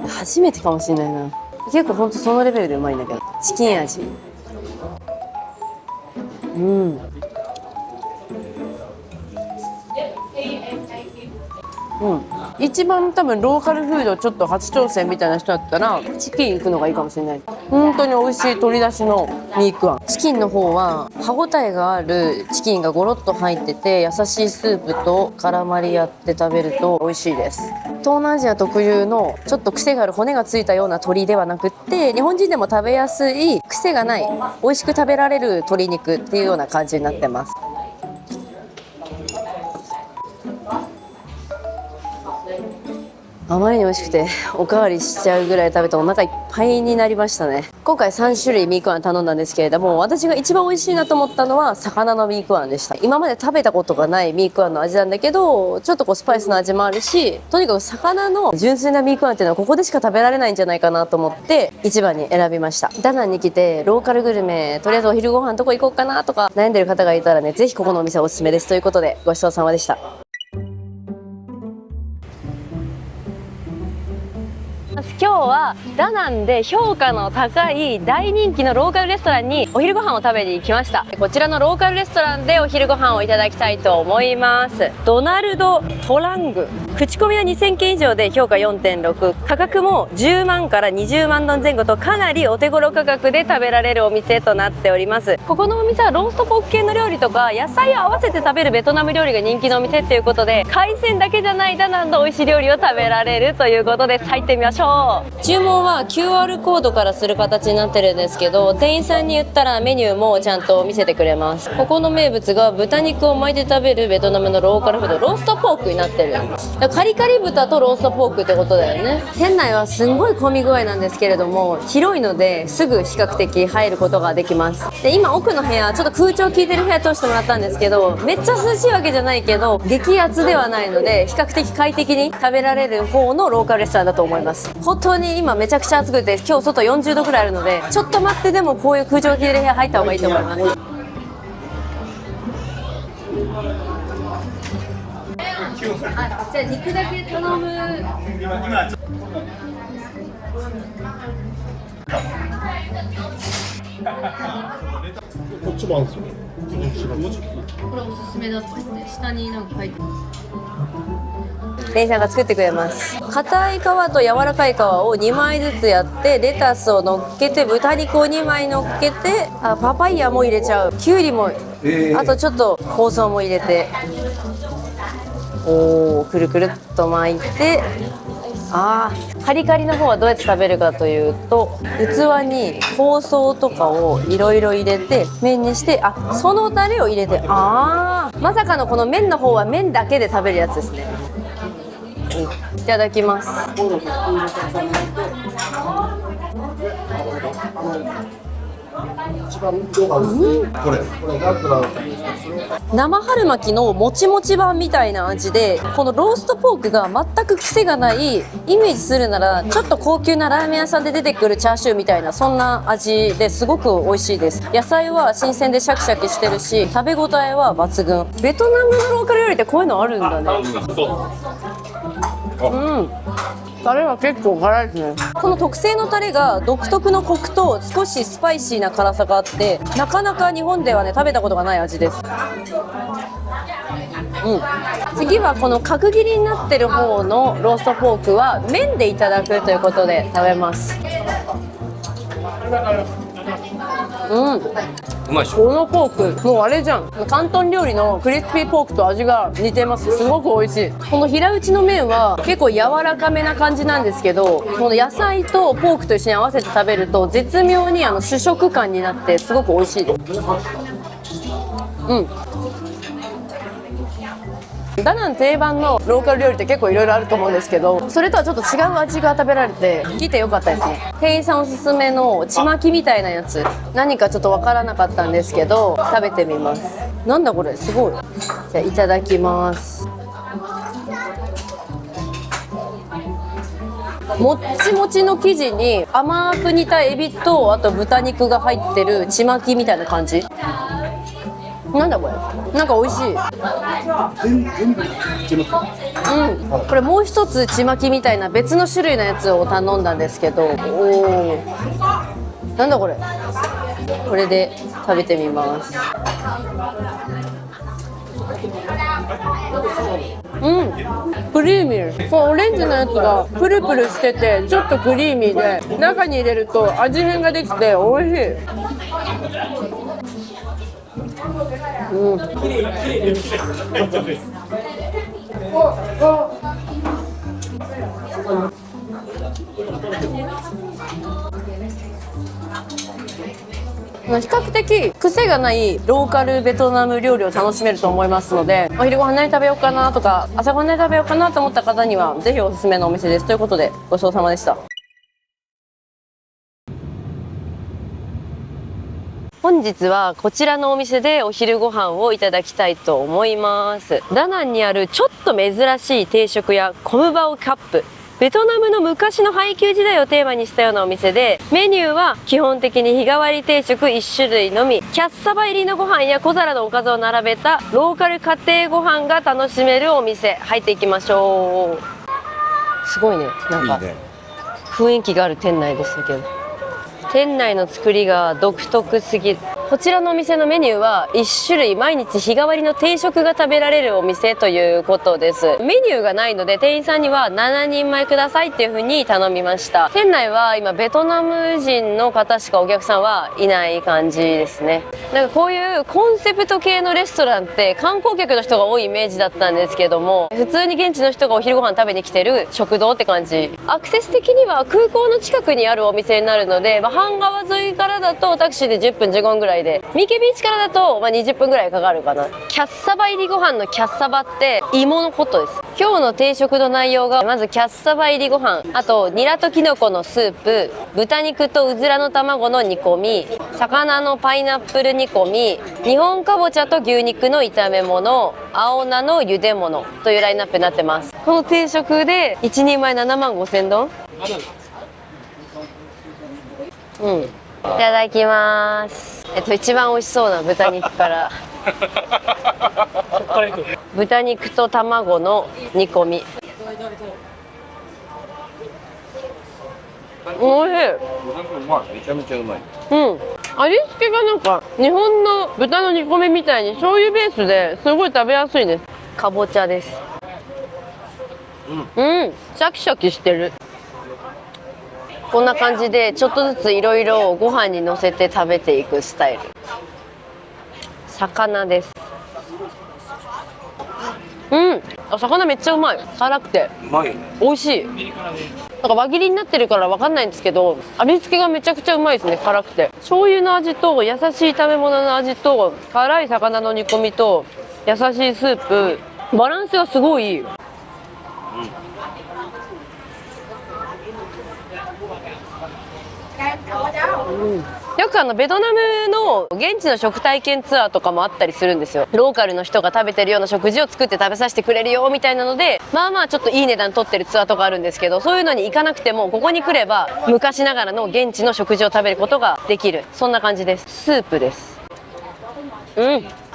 初めてかもしれないな。結構ほんとそのレベルでうまいんだけど。チキン味。一番多分ローカルフードちょっと初挑戦みたいな人だったらチキン行くのがいいかもしれない。本当に美味しい鶏だしのミークワン。チキンの方は歯ごたえがあるチキンがゴロッと入ってて、優しいスープと絡まり合って食べると美味しいです。東南アジア特有のちょっと癖がある骨がついたような鶏ではなくって、日本人でも食べやすい癖がない美味しく食べられる鶏肉っていうような感じになってます。あまりに美味しくておかわりしちゃうぐらい食べてお腹いっぱいになりましたね。今回3種類ミークワン頼んだんですけれども、私が一番美味しいなと思ったのは魚のミークワンでした。今まで食べたことがないミークワンの味なんだけど、ちょっとこうスパイスの味もあるし、とにかく魚の純粋なミークワンっていうのはここでしか食べられないんじゃないかなと思って一番に選びました。ダナンに来てローカルグルメ、とりあえずお昼ご飯どこ行こうかなとか悩んでる方がいたらね、ぜひここのお店おすすめですということで、ごちそうさまでした。今日はダナンで評価の高い大人気のローカルレストランにお昼ご飯を食べに行きました。こちらのローカルレストランでお昼ご飯をいただきたいと思います。ドナルド・トラング。口コミは2000件以上で評価 4.6、 価格も10万から20万ドン前後とかなりお手頃価格で食べられるお店となっております。ここのお店はローストポーク系の料理とか野菜を合わせて食べるベトナム料理が人気のお店ということで、海鮮だけじゃないダナンの美味しい料理を食べられるということで、入ってみましょう。ょう。注文は QR コードからする形になってるんですけど、店員さんに言ったらメニューもちゃんと見せてくれます。ここの名物が豚肉を巻いて食べるベトナムのローカルフード、ローストポークになってる。だからカリカリ豚とローストポークってことだよね。店内はすんごい混み具合なんですけれども、広いのですぐ比較的入ることができます。で、今奥の部屋、ちょっと空調効いてる部屋通してもらったんですけど、めっちゃ涼しいわけじゃないけど激アツではないので、比較的快適に食べられる方のローカルレストランだと思います。本当に今めちゃくちゃ暑くて、今日外40度くらいあるので、ちょっと待ってでもこういう空調効いてる部屋入った方がいいと思います。じゃあ肉だけ頼む。こっちもあるんですよ。これおすすめだって言って下になんか書いてる。店員さんが作ってくれます。硬い皮と柔らかい皮を2枚ずつやって、レタスを乗っけて、豚肉を2枚乗っけて、パパイヤも入れちゃう、きゅうりも、あとちょっと香草も入れて、くるくるっと巻いて、カリカリの方はどうやって食べるかというと、器に香草とかをいろいろ入れて麺にして、そのタレを入れて、まさかのこの麺の方は麺だけで食べるやつですね。いただきます。生春巻きのもちもち版みたいな味で、このローストポークが全く癖がない、イメージするならちょっと高級なラーメン屋さんで出てくるチャーシューみたいな、そんな味ですごく美味しいです。野菜は新鮮でシャキシャキしてるし、食べ応えは抜群。ベトナムのローカル料理ってこういうのあるんだね。タレは結構辛いですね。この特製のタレが独特のコクと少しスパイシーな辛さがあって、なかなか日本ではね食べたことがない味です。次はこの角切りになってる方のローストポークは麺でいただくということで食べます。うまいでしょ。このポークもうあれじゃん、広東料理のクリスピーポークと味が似てます。すごく美味しい。この平打ちの麺は結構柔らかめな感じなんですけど、この野菜とポークと一緒に合わせて食べると絶妙に主食感になってすごく美味しいです。ダナン定番のローカル料理って結構いろいろあると思うんですけど、それとはちょっと違う味が食べられて来てよかったですね。店員さんおすすめのちまきみたいなやつ、何かちょっとわからなかったんですけど食べてみます。なんだこれ、すごい。じゃあいただきます。もっちもちの生地に甘く煮たエビとあと豚肉が入ってるちまきみたいな感じ。なんだこれ、なんか美味しい。これもう一つちまきみたいな別の種類のやつを頼んだんですけど、なんだこれ。これで食べてみます。クリーミー。このオレンジのやつがプルプルしててちょっとクリーミーで、中に入れると味変ができて美味しい。比較的癖がないローカルベトナム料理を楽しめると思いますので、お昼ご飯何食べようかなとか朝ごはん何食べようかなと思った方にはぜひおすすめのお店です。ということでごちそうさまでした。本日はこちらのお店でお昼ご飯をいただきたいと思います。ダナンにあるちょっと珍しい定食屋コムバオカップ。ベトナムの昔の配給時代をテーマにしたようなお店で、メニューは基本的に日替わり定食1種類のみ、キャッサバ入りのご飯や小皿のおかずを並べたローカル家庭ご飯が楽しめるお店、入っていきましょう。すごいね、なんか雰囲気がある店内でしたけど、店内の作りが独特すぎる。こちらのお店のメニューは1種類毎日日替わりの定食が食べられるお店ということです。メニューがないので店員さんには7人前くださいっていう風に頼みました。店内は今ベトナム人の方しかお客さんはいない感じですね。なんかこういうコンセプト系のレストランって観光客の人が多いイメージだったんですけども、普通に現地の人がお昼ご飯食べに来てる食堂って感じ。アクセス的には空港の近くにあるお店になるので、半川沿いからだとタクシーで10分15分ぐらいで、三毛ビーチからだと20分ぐらいかかるかな。キャッサバ入りご飯のキャッサバって芋のことです。今日の定食の内容がまずキャッサバ入りご飯、あとニラとキノコのスープ、豚肉とうずらの卵の煮込み、魚のパイナップル煮込み、日本かぼちゃと牛肉の炒め物、青菜の茹で物というラインナップになってます。この定食で1人前7万5千ドン。いただきます。一番美味しそうな豚肉から豚肉と卵の煮込み。おいしい。めちゃめちゃうまい。味付けがなんか日本の豚の煮込みみたいに醤油ベースですごい食べやすいです。かぼちゃです。シャキシャキしてる。こんな感じでちょっとずついろいろご飯にのせて食べていくスタイル。魚です。魚めっちゃうまい。辛くてうまいよね。美味しい。なんか輪切りになってるからわかんないんですけど、味付けがめちゃくちゃうまいですね。辛くて醤油の味と優しい炒め物の味と辛い魚の煮込みと優しいスープ、バランスがすごいいい。よくベトナムの現地の食体験ツアーとかもあったりするんですよ。ローカルの人が食べてるような食事を作って食べさせてくれるよみたいなので、ちょっといい値段取ってるツアーとかあるんですけど、そういうのに行かなくてもここに来れば昔ながらの現地の食事を食べることができる、そんな感じです。スープです。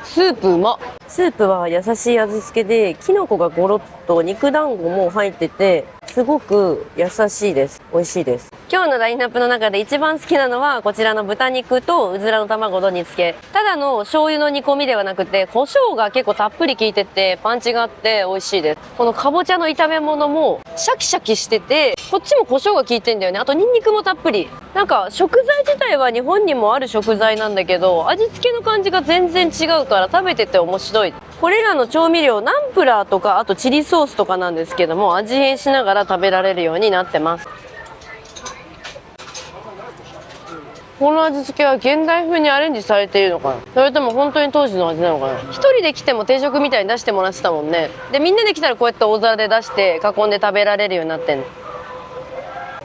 スープうまっ。スープは優しい味付けできのこがゴロッと肉団子も入っててすごく優しいです。美味しいです。今日のラインナップの中で一番好きなのはこちらの豚肉とうずらの卵の煮付け。ただの醤油の煮込みではなくて胡椒が結構たっぷり効いててパンチがあって美味しいです。このかぼちゃの炒め物もシャキシャキしてて、こっちも胡椒が効いてんだよね。あとニンニクもたっぷり。なんか食材自体は日本にもある食材なんだけど、味付けの感じが全然違うから食べてて面白い。これらの調味料ナンプラーとかあとチリソースとかなんですけども、味変しながら食べられるようになってます。この味付けは現代風にアレンジされているのかな、それとも本当に当時の味なのかな。一人で来ても定食みたいに出してもらってたもんね。でみんなで来たらこうやって大皿で出して囲んで食べられるようになってんの。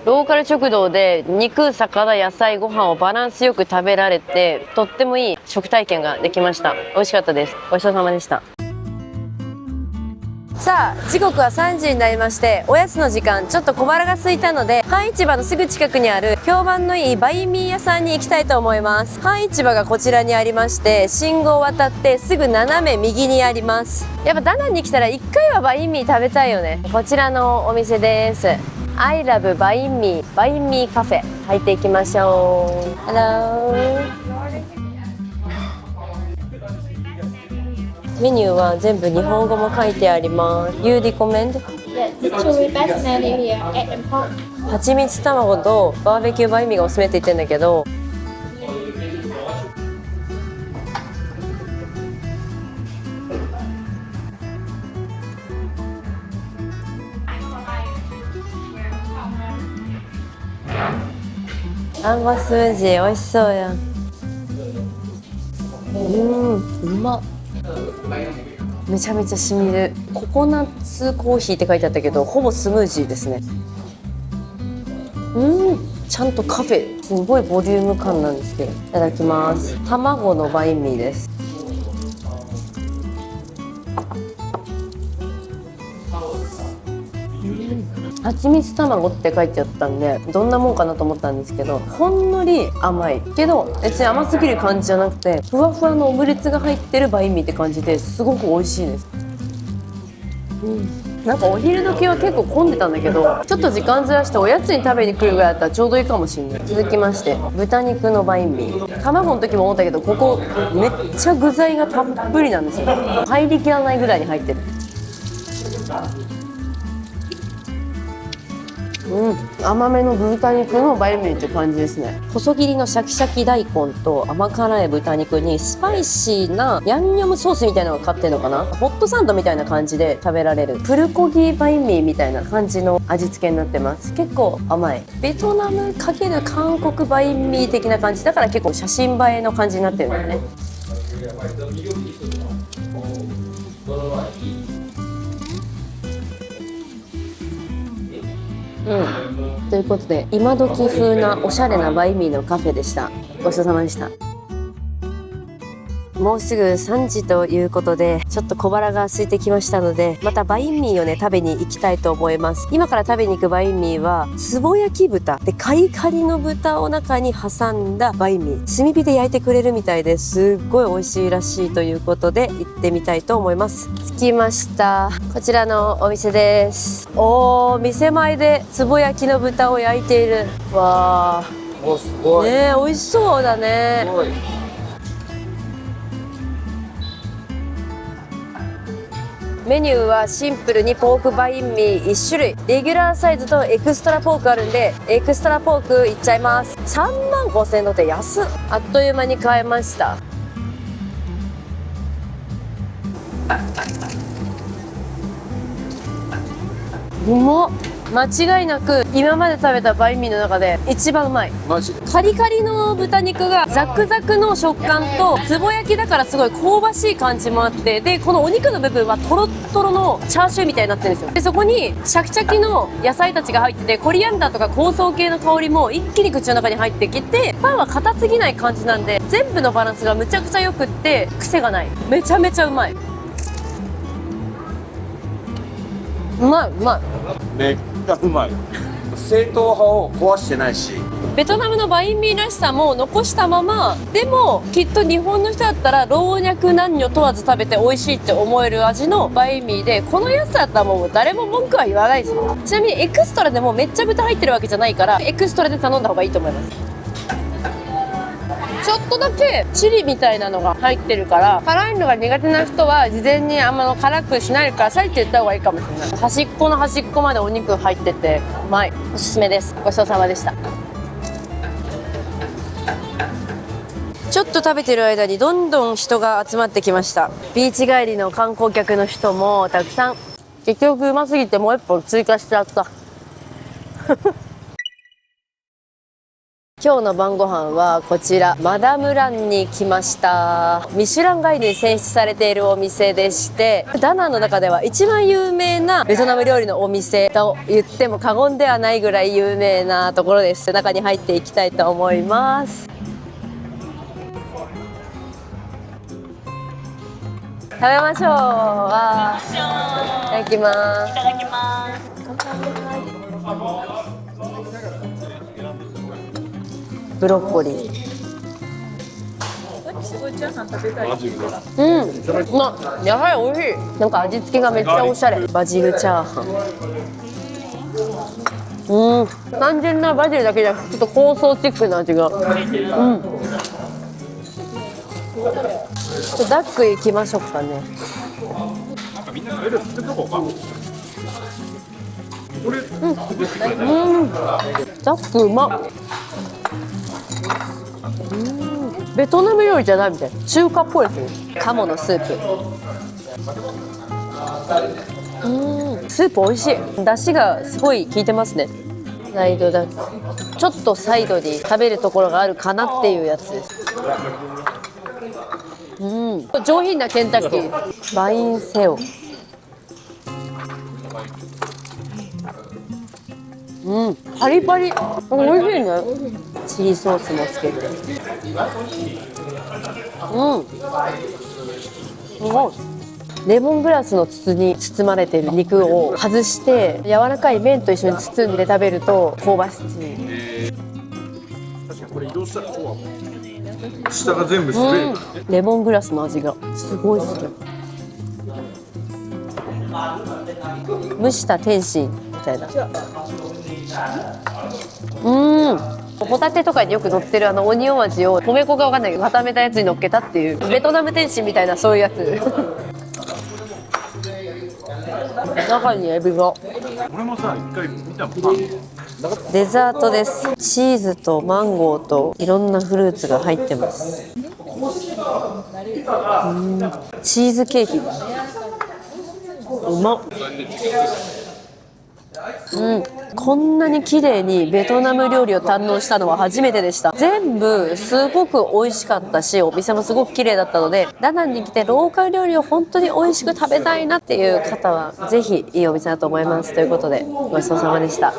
ローカル食堂で肉、魚、野菜、ご飯をバランスよく食べられて、とってもいい食体験ができました。美味しかったです。ごちそうさまでした。さあ時刻は3時になりまして、おやつの時間、ちょっと小腹が空いたので半市場のすぐ近くにある評判のいいバインミー屋さんに行きたいと思います。半市場がこちらにありまして、信号を渡ってすぐ斜め右にあります。やっぱダナンに来たら1回はバインミー食べたいよね。こちらのお店です。I love バインミー、バインミーカフェ入っていきましょう。Hello。メニューは全部日本語も書いてあります。You recommend? Yeah, the two best menu here, egg and pork. 蜂蜜卵とバーベキューバインミーがおすすめって言ってんだけど、アンガスウジ美味しそうやん。うまっ。めちゃめちゃしみる。ココナッツコーヒーって書いてあったけど、ほぼスムージーですね。ちゃんとカフェ、すごいボリューム感なんですけど。いただきます。卵のバインミーです。蜂蜜卵って書いてあったんで、どんなもんかなと思ったんですけど、ほんのり甘いけど別に甘すぎる感じじゃなくて、ふわふわのオムレツが入ってるバインミーって感じですごく美味しいです。なんかお昼時は結構混んでたんだけど、ちょっと時間ずらしておやつに食べに来るぐらいだったらちょうどいいかもしれない。続きまして豚肉のバインミー。卵の時も思ったけど、ここめっちゃ具材がたっぷりなんですよ。入りきらないぐらいに入ってる。甘めの豚肉のバインミーって感じですね。細切りのシャキシャキ大根と甘辛い豚肉にスパイシーなヤンニョムソースみたいなのがかってるのかな。ホットサンドみたいな感じで食べられるプルコギバインミーみたいな感じの味付けになってます。結構甘いベトナム×韓国バインミー的な感じだから、結構写真映えの感じになってるんだよね。ということで、今時風なおしゃれなバインミーのカフェでした。ごちそうさまでした。もうすぐ3時ということで、ちょっと小腹が空いてきましたので、またバインミーをね食べに行きたいと思います。今から食べに行くバインミーはつぼ焼き豚で、カリカリの豚を中に挟んだバインミー、炭火で焼いてくれるみたいですっごい美味しいらしいということで、行ってみたいと思います。着きました。こちらのお店です。おー、店前でつぼ焼きの豚を焼いている。わお、すごーい。ね、美味しそうだね。すごい。メニューはシンプルにポークバインミー1種類、レギュラーサイズとエクストラポークあるんで、エクストラポークいっちゃいます。35,000円のって安っ。あっという間に買えました。うまっ。間違いなく今まで食べたバインミーの中で一番うまい。マジ。カリカリの豚肉がザクザクの食感と、つぼ焼きだからすごい香ばしい感じもあって、でこのお肉の部分はトロットロのチャーシューみたいになってるんですよ。でそこにシャキシャキの野菜たちが入ってて、コリアンダーとか香草系の香りも一気に口の中に入ってきて、パンは硬すぎない感じなんで、全部のバランスがむちゃくちゃよくって癖がない。めちゃめちゃうまい。うまいうまい。めっちゃうまい。正統派を壊してないし、ベトナムのバインミーらしさも残したまま、でもきっと日本の人だったら老若男女問わず食べて美味しいって思える味のバインミーで、この安さだったらもう誰も文句は言わないですよ。ちなみにエクストラでもめっちゃ豚入ってるわけじゃないから、エクストラで頼んだ方がいいと思います。ちょっとだけチリみたいなのが入ってるから、辛いのが苦手な人は事前にあんま辛くしないでくださいって言った方がいいかもしれない。端っこの端っこまでお肉入っててうまい。おすすめです。ごちそうさまでした。ちょっと食べてる間にどんどん人が集まってきました。ビーチ帰りの観光客の人もたくさん。結局うますぎてもう一本追加しちゃった今日の晩ご飯はこちらマダムランに来ました。ミシュランガイドに選出されているお店でして、ダナンの中では一番有名なベトナム料理のお店と言っても過言ではないぐらい有名なところです。中に入っていきたいと思います。食べましょう。わー、いただきます。いただきます。ブロッコリー。野菜美味しい。なんか味付けがめっちゃおしゃれ。バジルチャーハン。単純なバジルだけじゃなくて、ちょっと香草チックな味が。ダック行きましょうかね。ダックうまっ。ベトナム料理じゃないみたいな、中華っぽいですね。鴨のスープ。スープ美味しい。出汁がすごい効いてますね。サイドダック。ちょっとサイドに食べるところがあるかなっていうやつです。上品なケンタッキー。バインセオ。パリパリ。美味しいね。チリソースもつけて。レモングラスの筒に包まれている肉を外して、柔らかい麺と一緒に包んで食べると香ばしい。確かにこれ移動したらそうは下が全部滑る。レモングラスの味がすごい好き。蒸した天津みたいな。ホタテとかによく乗ってるオニオン味を米粉がわかんないけど固めたやつに乗っけたっていうベトナム天津みたいな、そういうやつ。中にエビが。俺もさ、一回見たもん。デザートです。チーズとマンゴーといろんなフルーツが入ってます。チーズケーキ。うまっ。こんなに綺麗にベトナム料理を堪能したのは初めてでした。全部すごく美味しかったし、お店もすごく綺麗だったので、ダナンに来てローカル料理を本当に美味しく食べたいなっていう方はぜひいいお店だと思います。ということでごちそうさまでした。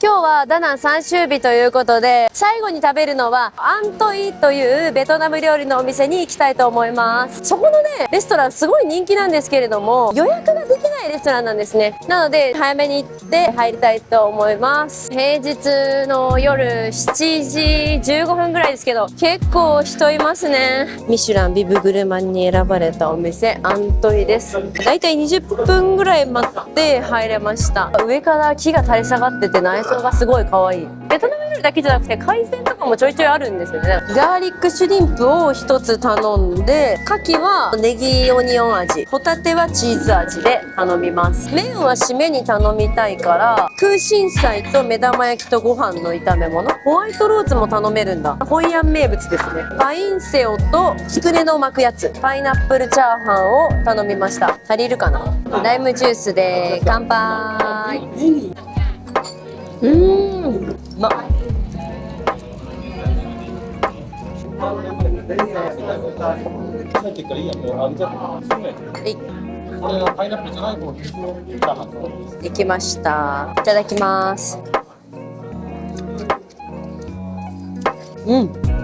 今日はダナン最終日ということで、最後に食べるのはアントイというベトナム料理のお店に行きたいと思います。そこのね、レストランすごい人気なんですけれども、予約ができないレストランなんですね。なので早めに行って入りたいと思います。平日の夜7時15分ぐらいですけど、結構人いますね。ミシュランビブグルマンに選ばれたお店アントイです。だいたい20分ぐらい待って入れました。上から木が垂れ下がってて内装がすごい可愛い。ベトナム料理だけじゃなくて海鮮とかもちょいちょいあるんですよね。ガーリックシュリンプを1つ頼んで、牡蠣はネギオニオン味、ホタテはチーズ味で頼みます。麺は締めに頼みたいから空心菜と目玉焼きとご飯の炒め物、ホワイトローズも頼めるんだ。ホイアン名物ですね。パインセオとつくねの巻くやつ、パイナップルチャーハンを頼みました。足りるかな。ライムジュースで乾杯。うまっ。できました。いただきます。お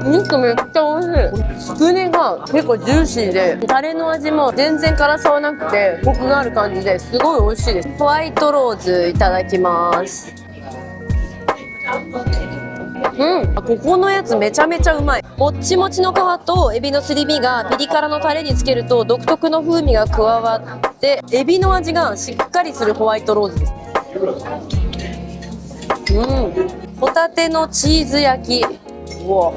肉めっちゃ美味しい。つくねが結構ジューシーで、タレの味も全然辛さはなくてコクがある感じですごい美味しいです。ホワイトローズいただきます。ここのやつめちゃめちゃうまい。もっちもちの皮とエビのすり身がピリ辛のタレにつけると独特の風味が加わって、エビの味がしっかりするホワイトローズです。ホタテのチーズ焼き。うわ、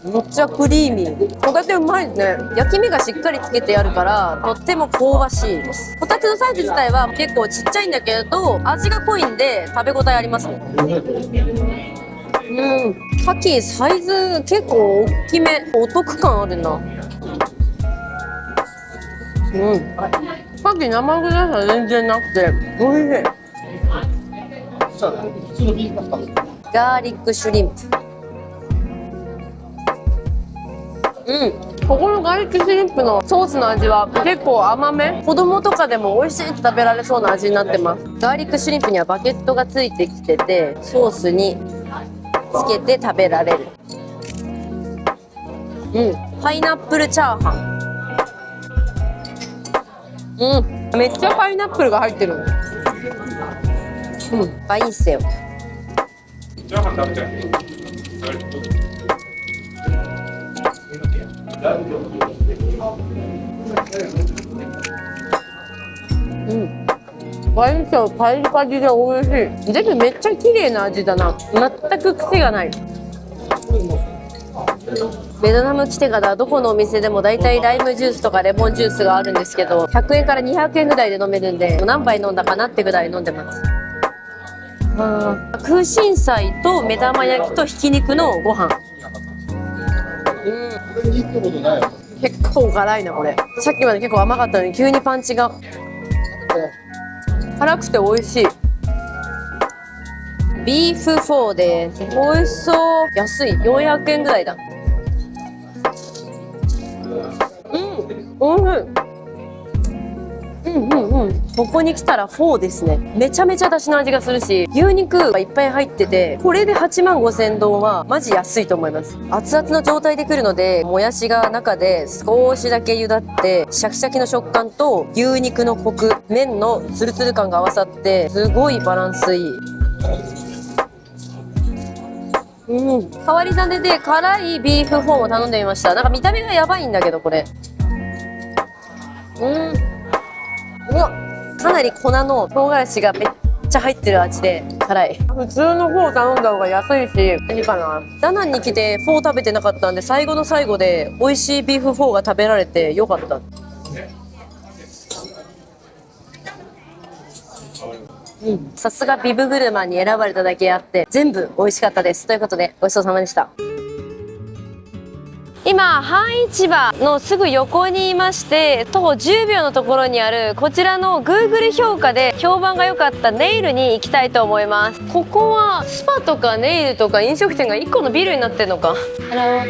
めっちゃクリーミー。ホタテうまいですね。焼き目がしっかりつけてあるからとっても香ばしいです。ホタテのサイズ自体は結構ちっちゃいんだけど味が濃いんで食べ応えありますね。牡蠣サイズ結構大きめ、お得感あるな。牡蠣生臭さ全然なくて美味しい。ガーリックシュリンプ。ここのガーリックシュリンプのソースの味は結構甘め、子供とかでも美味しいって食べられそうな味になってます。ガーリックシュリンプにはバケットがついてきてて、ソースにつけて食べられる。パイナップルチャーハン。めっちゃパイナップルが入ってる。パインセオ。チャーハン食べてる。パインセオパリパリで美味しい。全部めっちゃ綺麗な味だな。全く癖がない。ベトナム来てからどこのお店でもだいたいライムジュースとかレモンジュースがあるんですけど、100円から200円ぐらいで飲めるんで、何杯飲んだかなってぐらい飲んでます。空心菜と目玉焼きとひき肉のご飯。結構辛いなこれ。さっきまで結構甘かったのに急にパンチが。辛くて美味しい。ビーフフォーです。美味しそう。安い。400円ぐらいだ。おいしい。ここに来たらフォーですね。めちゃめちゃ出汁の味がするし、牛肉がいっぱい入ってて、これで8万5,000ドンはマジ安いと思います。熱々の状態で来るので、もやしが中で少しだけ茹だってシャキシャキの食感と牛肉のコク、麺のツルツル感が合わさってすごいバランスいい。変わり種で辛いビーフフォーを頼んでみました。なんか見た目がやばいんだけど、これ。うわ、かなり粉の唐辛子がめっちゃ入ってる味で辛い。普通のフォー頼んだ方が安いしいいかな。ダナンに来てフォー食べてなかったんで、最後の最後で美味しいビーフフォーが食べられてよかった。さすがビブグルマンに選ばれただけあって全部美味しかったです。ということでごちそうさまでした。今半市場のすぐ横にいまして、徒歩10秒のところにあるこちらの Google 評価で評判が良かったネイルに行きたいと思います。ここはスパとかネイルとか飲食店が1個のビルになってるのか。 Hello.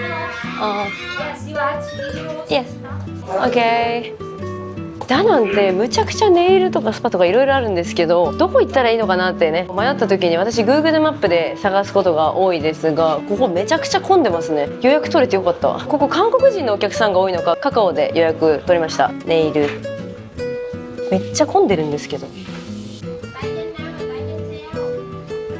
Yes. Okay. ダナンってむちゃくちゃネイルとかスパとかいろいろあるんですけど、どこ行ったらいいのかなってね迷った時に、私 Google マップで探すことが多いですが、ここめちゃくちゃ混んでますね。予約取れてよかったわ。ここ韓国人のお客さんが多いのか、カカオで予約取りました。ネイルめっちゃ混んでるんですけど、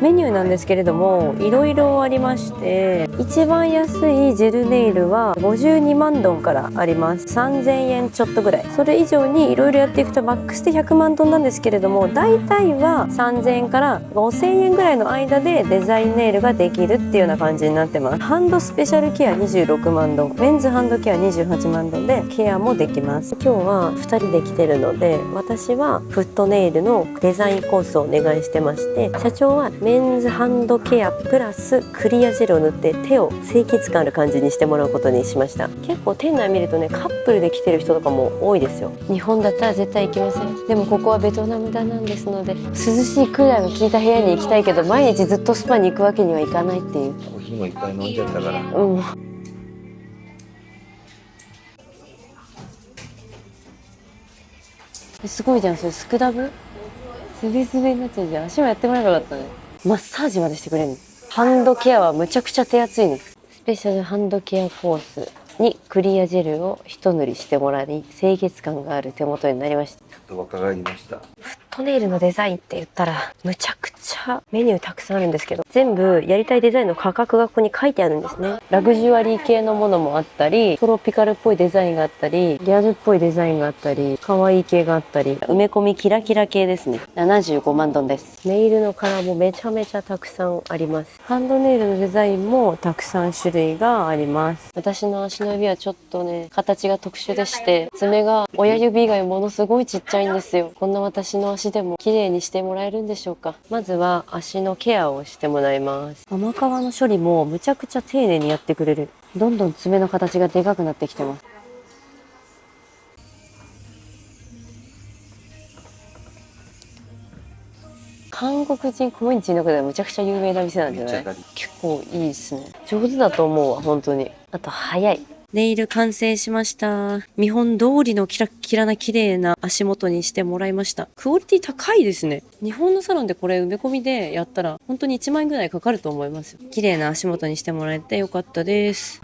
メニューなんですけれどもいろいろありまして、一番安いジェルネイルは52万ドンからあります。3000円ちょっとぐらい。それ以上にいろいろやっていくとマックスで100万ドンなんですけれども、大体は3000円から5000円ぐらいの間でデザインネイルができるっていうような感じになってます。ハンドスペシャルケア26万ドン、メンズハンドケア28万ドンでケアもできます。今日は2人で来てるので、私はフットネイルのデザインコースをお願いしてまして、社長はメンズハンドケアプラスクリアジェルを塗って手を清潔感ある感じにしてもらうことにしました。結構店内見るとね、カップルで来てる人とかも多いですよ。日本だったら絶対行きません。でもここはベトナムダナンですので、涼しいクーラーが効いた部屋に行きたいけど、毎日ずっとスパに行くわけにはいかないっていう。コーヒーもいっぱい飲んじゃったから。すごいじゃん、それスクラブスベスベになっちゃうじゃん。足もやってもらえばよかったね。マッサージまでしてくれるの。ハンドケアはむちゃくちゃ手厚いの。スペシャルハンドケアコースにクリアジェルを一塗りしてもらい、清潔感がある手元になりました。ちょっと若返りました。フットネイルのデザインって言ったらむちゃくちゃメニューたくさんあるんですけど、全部やりたいデザインの価格がここに書いてあるんですね。ラグジュアリー系のものもあったり、トロピカルっぽいデザインがあったり、ギャルっぽいデザインがあったり、可愛い系があったり、埋め込みキラキラ系ですね。75万ドンです。ネイルのカラーもめちゃめちゃたくさんあります。ハンドネイルのデザインもたくさん種類があります。私の足の指はちょっとね、形が特殊でして、爪が親指以外ものすごいちっちゃいんですよ。こんな私の足でも綺麗にしてもらえるんでしょうか。まずは足のケアをしてもらいます。甘皮の処理もむちゃくちゃ丁寧にやってくれる。どんどん爪の形がでかくなってきてます。韓国人コミュニティの中ではむちゃくちゃ有名な店なんじゃない？結構いいですね。上手だと思うわ、本当に。あと早い。ネイル完成しました。見本通りのキラッキラな綺麗な足元にしてもらいました。クオリティ高いですね。日本のサロンでこれ埋め込みでやったら本当に1万円ぐらいかかると思いますよ。綺麗な足元にしてもらえてよかったです。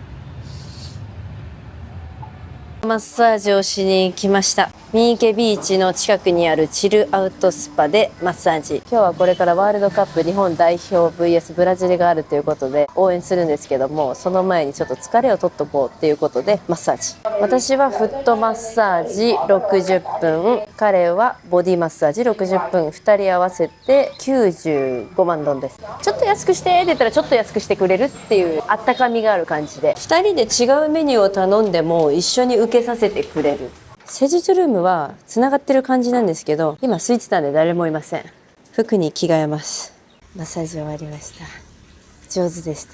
マッサージをしに来ました。三池ビーチの近くにあるチルアウトスパでマッサージ。今日はこれからワールドカップ日本代表 vs ブラジルがあるということで応援するんですけども、その前にちょっと疲れを取っとこうっていうことでマッサージ。私はフットマッサージ60分、彼はボディマッサージ60分、2人合わせて95万ドンです。ちょっと安くしてって言ったらちょっと安くしてくれるっていうあったかみがある感じで、2人で違うメニューを頼んでも一緒に受けさせてくれる。施術ルームはつながってる感じなんですけど、今空いてたんで誰もいません。服に着替えます。マッサージ終わりました。上手でした。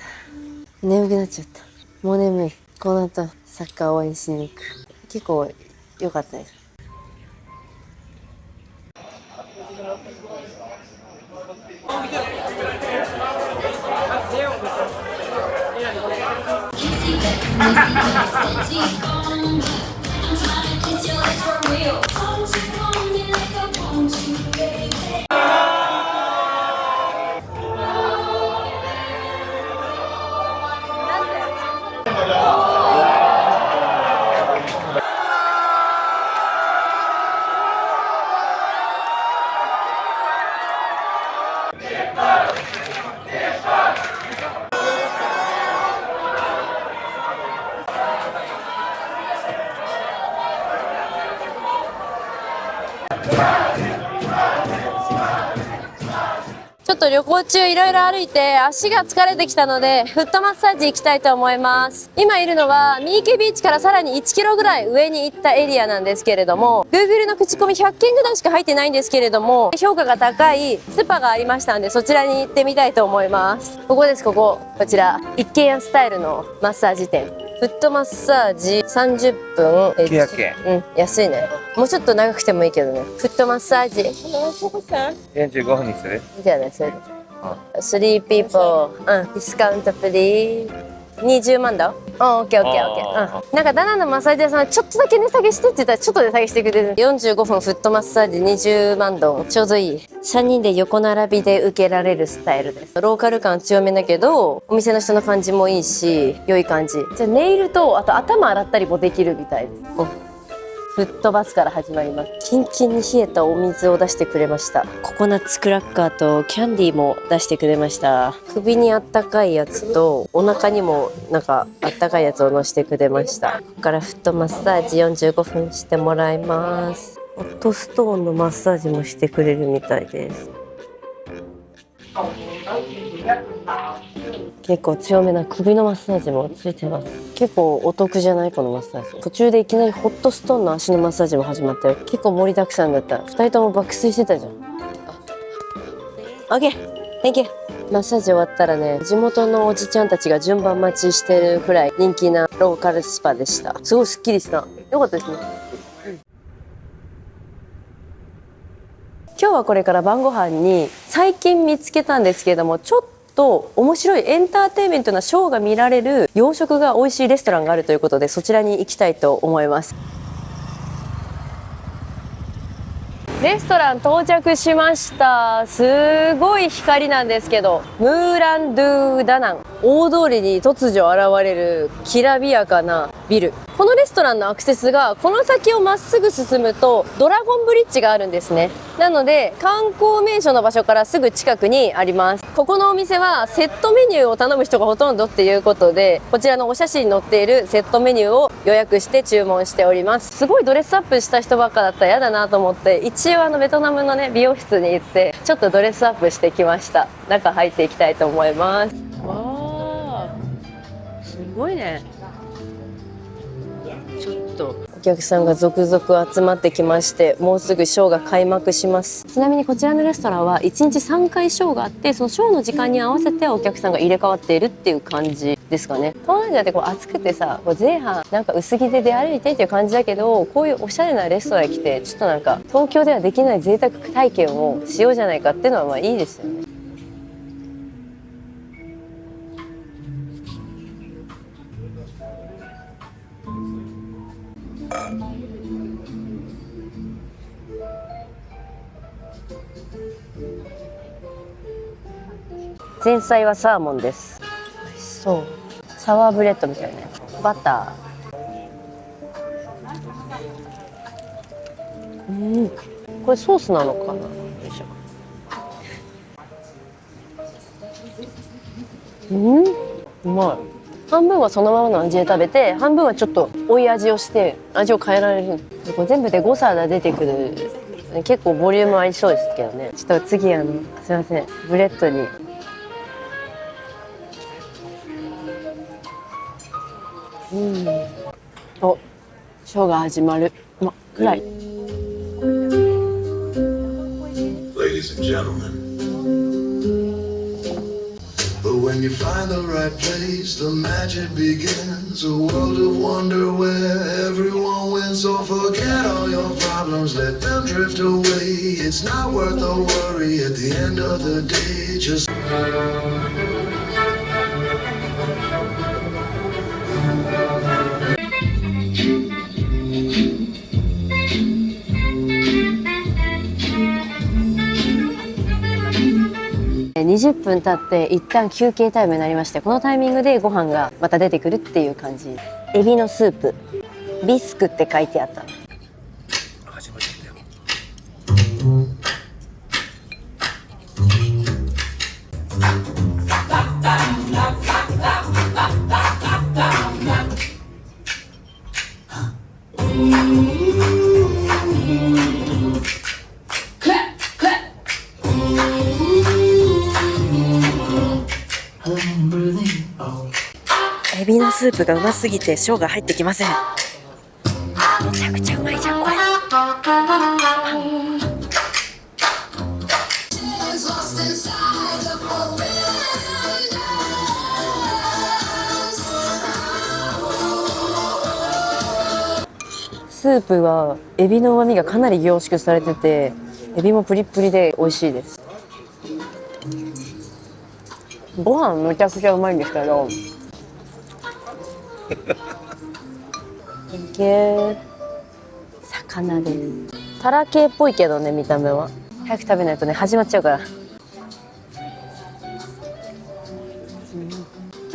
眠くなっちゃった。もう眠い。この後サッカー応援しに行く。結構良かったです。ちょっと旅行中いろいろ歩いて足が疲れてきたのでフットマッサージ行きたいと思います。今いるのは三池ビーチからさらに1キロぐらい上に行ったエリアなんですけれども、 Google の口コミ100件ぐらいしか入ってないんですけれども、評価が高いスパがありましたんで、そちらに行ってみたいと思います。ここです。こちら一軒家スタイルのマッサージ店。フットマッサージ30分900円。うん、安いね。もうちょっと長くてもいいけどね。フットマッサージ45分にする？いいじゃない、それで。3 people、ディスカウントプリー。20万だ。オッケーオッケーオッケー。なんかダナのマッサージ屋さんはちょっとだけ値下げしてって言ったらちょっと値下げしてくれる。45分フットマッサージ20万ドン。ちょうどいい。3人で横並びで受けられるスタイルです。ローカル感強めだけど、お店の人の感じもいいし、良い感じ。じゃあネイルと、あと頭洗ったりもできるみたいです。フットバスから始まります。キンキンに冷えたお水を出してくれました。ココナッツクラッカーとキャンディーも出してくれました。首にあったかいやつとお腹にもなんかあったかいやつをのしてくれました。ここからフットマッサージ45分してもらいます。ホットストーンのマッサージもしてくれるみたいです。結構強めな首のマッサージもついてます。結構お得じゃない？このマッサージ。途中でいきなりホットストーンの足のマッサージも始まったよ。結構盛りだくさんだった。2人とも爆睡してたじゃん。OK! Thank you! マッサージ終わったらね、地元のおじちゃんたちが順番待ちしてるくらい人気なローカルスパでした。すごいスッキリした。よかったですね。今日はこれから晩ご飯に最近見つけたんですけれども、ちょっと面白いエンターテインメントなショーが見られる洋食が美味しいレストランがあるということで、そちらに行きたいと思います。レストラン到着しました。すごい光なんですけど、ムーラン・ドゥ・ダナン、大通りに突如現れるきらびやかなビル。このレストランのアクセスがこの先をまっすぐ進むとドラゴンブリッジがあるんですね。なので観光名所の場所からすぐ近くにあります。ここのお店はセットメニューを頼む人がほとんどっていうことで、こちらのお写真に載っているセットメニューを予約して注文しております。すごいドレスアップした人ばっかだったら嫌だなと思って、一応ベトナムのね美容室に行ってちょっとドレスアップしてきました。中入っていきたいと思います。わー、すごいね。ちょっとお客さんが続々集まってきまして、もうすぐショーが開幕します。ちなみにこちらのレストランは1日3回ショーがあって、そのショーの時間に合わせてお客さんが入れ替わっているっていう感じですかね。東南アジアってこう暑くてさ、こう前半なんか薄着で出歩いてっていう感じだけど、こういうおしゃれなレストランに来てちょっとなんか東京ではできない贅沢体験をしようじゃないかっていうのはまあいいですよね。前菜はサーモンです。美味しそう。サワーブレッドみたいなやつ。バター。これソースなのかな。よいしょ。うまい。半分はそのままの味で食べて、半分はちょっと追い味をして味を変えられる。これ全部で5皿出てくる。結構ボリュームありそうですけどね。ちょっと次すいません、ブレッドに。お、ショーが始まる。暗い。Ladies and gentlemen, but when you find the right place, the magic begins. A world of wonder where everyone wins. So forget all your problems, let them drift away. It's not worth the worry at the end of the day. Just20分経って一旦休憩タイムになりまして、このタイミングでご飯がまた出てくるっていう感じ。エビのスープ、ビスクって書いてあった。始まっちゃったよ。スープがうますぎて生姜入ってきません。めちゃくちゃうまいじゃんこれ。スープはエビの旨味がかなり凝縮されてて、エビもプリップリで美味しいです。ご飯めちゃくちゃうまいんですけど魚です。タラ系っぽいけどね、見た目は。早く食べないとね、始まっちゃうから。結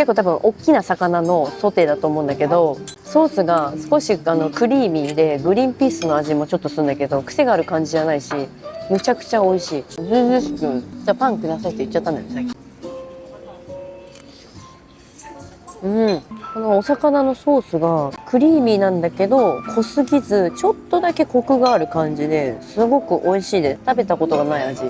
構多分大きな魚のソテーだと思うんだけど、ソースが少しクリーミーでグリーンピースの味もちょっとするんだけど、癖がある感じじゃないし、むちゃくちゃ美味しい。ずうずうしく、じゃあパンくださいって言っちゃったんだよね、さっき。このお魚のソースがクリーミーなんだけど濃すぎず、ちょっとだけコクがある感じですごく美味しいです。食べたことがない味。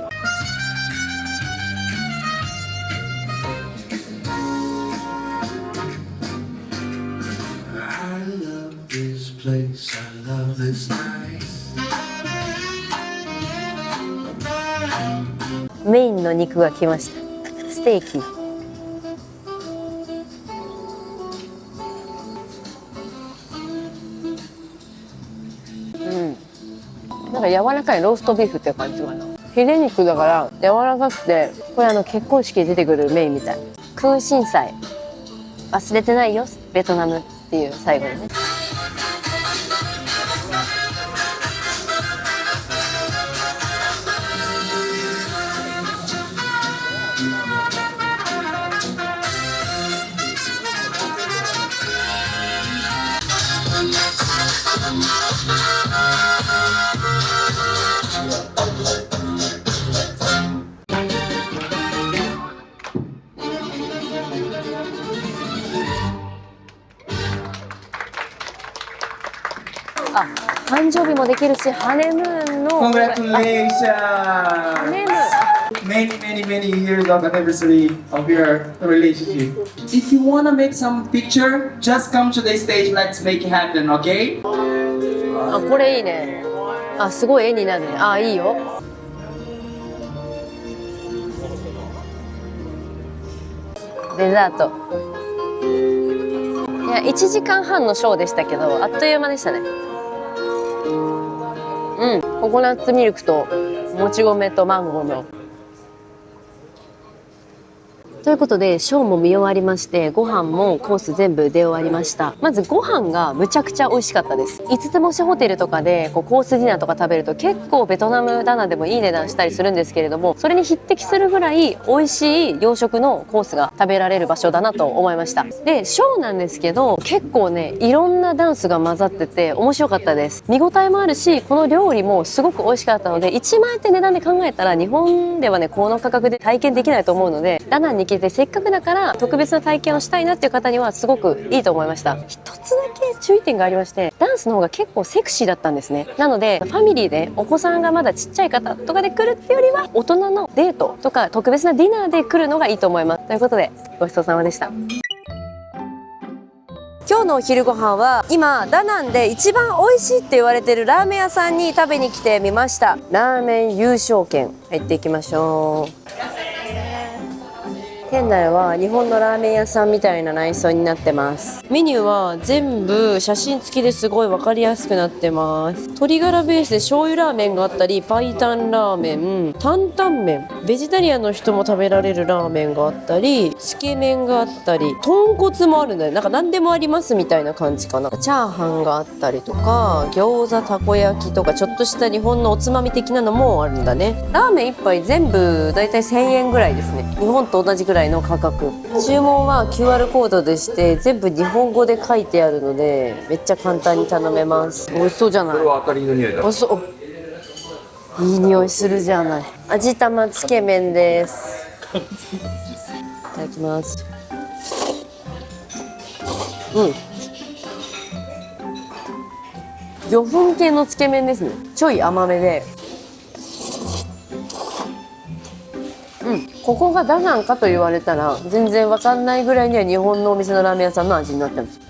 メインの肉が来ました。ステーキ。なんか柔らかいローストビーフって感じかな。ヒレ肉だから柔らかくて、これ結婚式で出てくるメインみたい。空心菜忘れてないよベトナムっていう最後にね。あ、誕生日もできるし、ハネムーンの Congratulations! ハネムーン Many years of anniversary of your relationship. If you wanna make some picture, just come to the stage. Let's make it happen, okay? あ、これいいね。あ、すごい絵になるね。あ、いいよ。デザート。いや、1時間半のショーでしたけど、あっという間でしたね。ココナッツミルクともち米とマンゴーの。ということでショーも見終わりまして、ご飯もコース全部出終わりました。まずご飯がむちゃくちゃ美味しかったです。5つ星ホテルとかでコースディナーとか食べると結構ベトナムダナンでもいい値段したりするんですけれども、それに匹敵するぐらい美味しい洋食のコースが食べられる場所だなと思いました。でショーなんですけど、結構ねいろんなダンスが混ざってて面白かったです。見応えもあるし、この料理もすごく美味しかったので、1万円って値段で考えたら日本ではねこの価格で体験できないと思うので、ダナンに来てせっかくだから特別な体験をしたいなっていう方にはすごくいいと思いました。一つだけ注意点がありまして、ダンスの方が結構セクシーだったんですね。なのでファミリーでお子さんがまだちっちゃい方とかで来るっていうよりは、大人のデートとか特別なディナーで来るのがいいと思います。ということでごちそうさまでした。今日のお昼ご飯は今ダナンで一番美味しいって言われてるラーメン屋さんに食べに来てみました。ラーメン優勝券入っていきましょう。店内は日本のラーメン屋さんみたいな内装になってます。メニューは全部写真付きですごい分かりやすくなってます。鶏ガラベースで醤油ラーメンがあったり、パイタンラーメン、担々麺、ベジタリアンの人も食べられるラーメンがあったり、つけ麺があったり、豚骨もあるんだよ。なんか何でもありますみたいな感じかな。チャーハンがあったりとか、餃子、たこ焼きとかちょっとした日本のおつまみ的なのもあるんだね。ラーメン1杯全部だいたい1000円ぐらいですね。日本と同じぐらいの価格。注文は QR コードでして全部日本語で書いてあるのでめっちゃ簡単に頼めます。美味しそうじゃない。これは当たりの匂いだ。おそう、いい匂いするじゃない。味玉つけ麺です。いただきます。魚粉系のつけ麺ですね。ちょい甘めでここがダナンかと言われたら全然わかんないぐらいには日本のお店のラーメン屋さんの味になってます。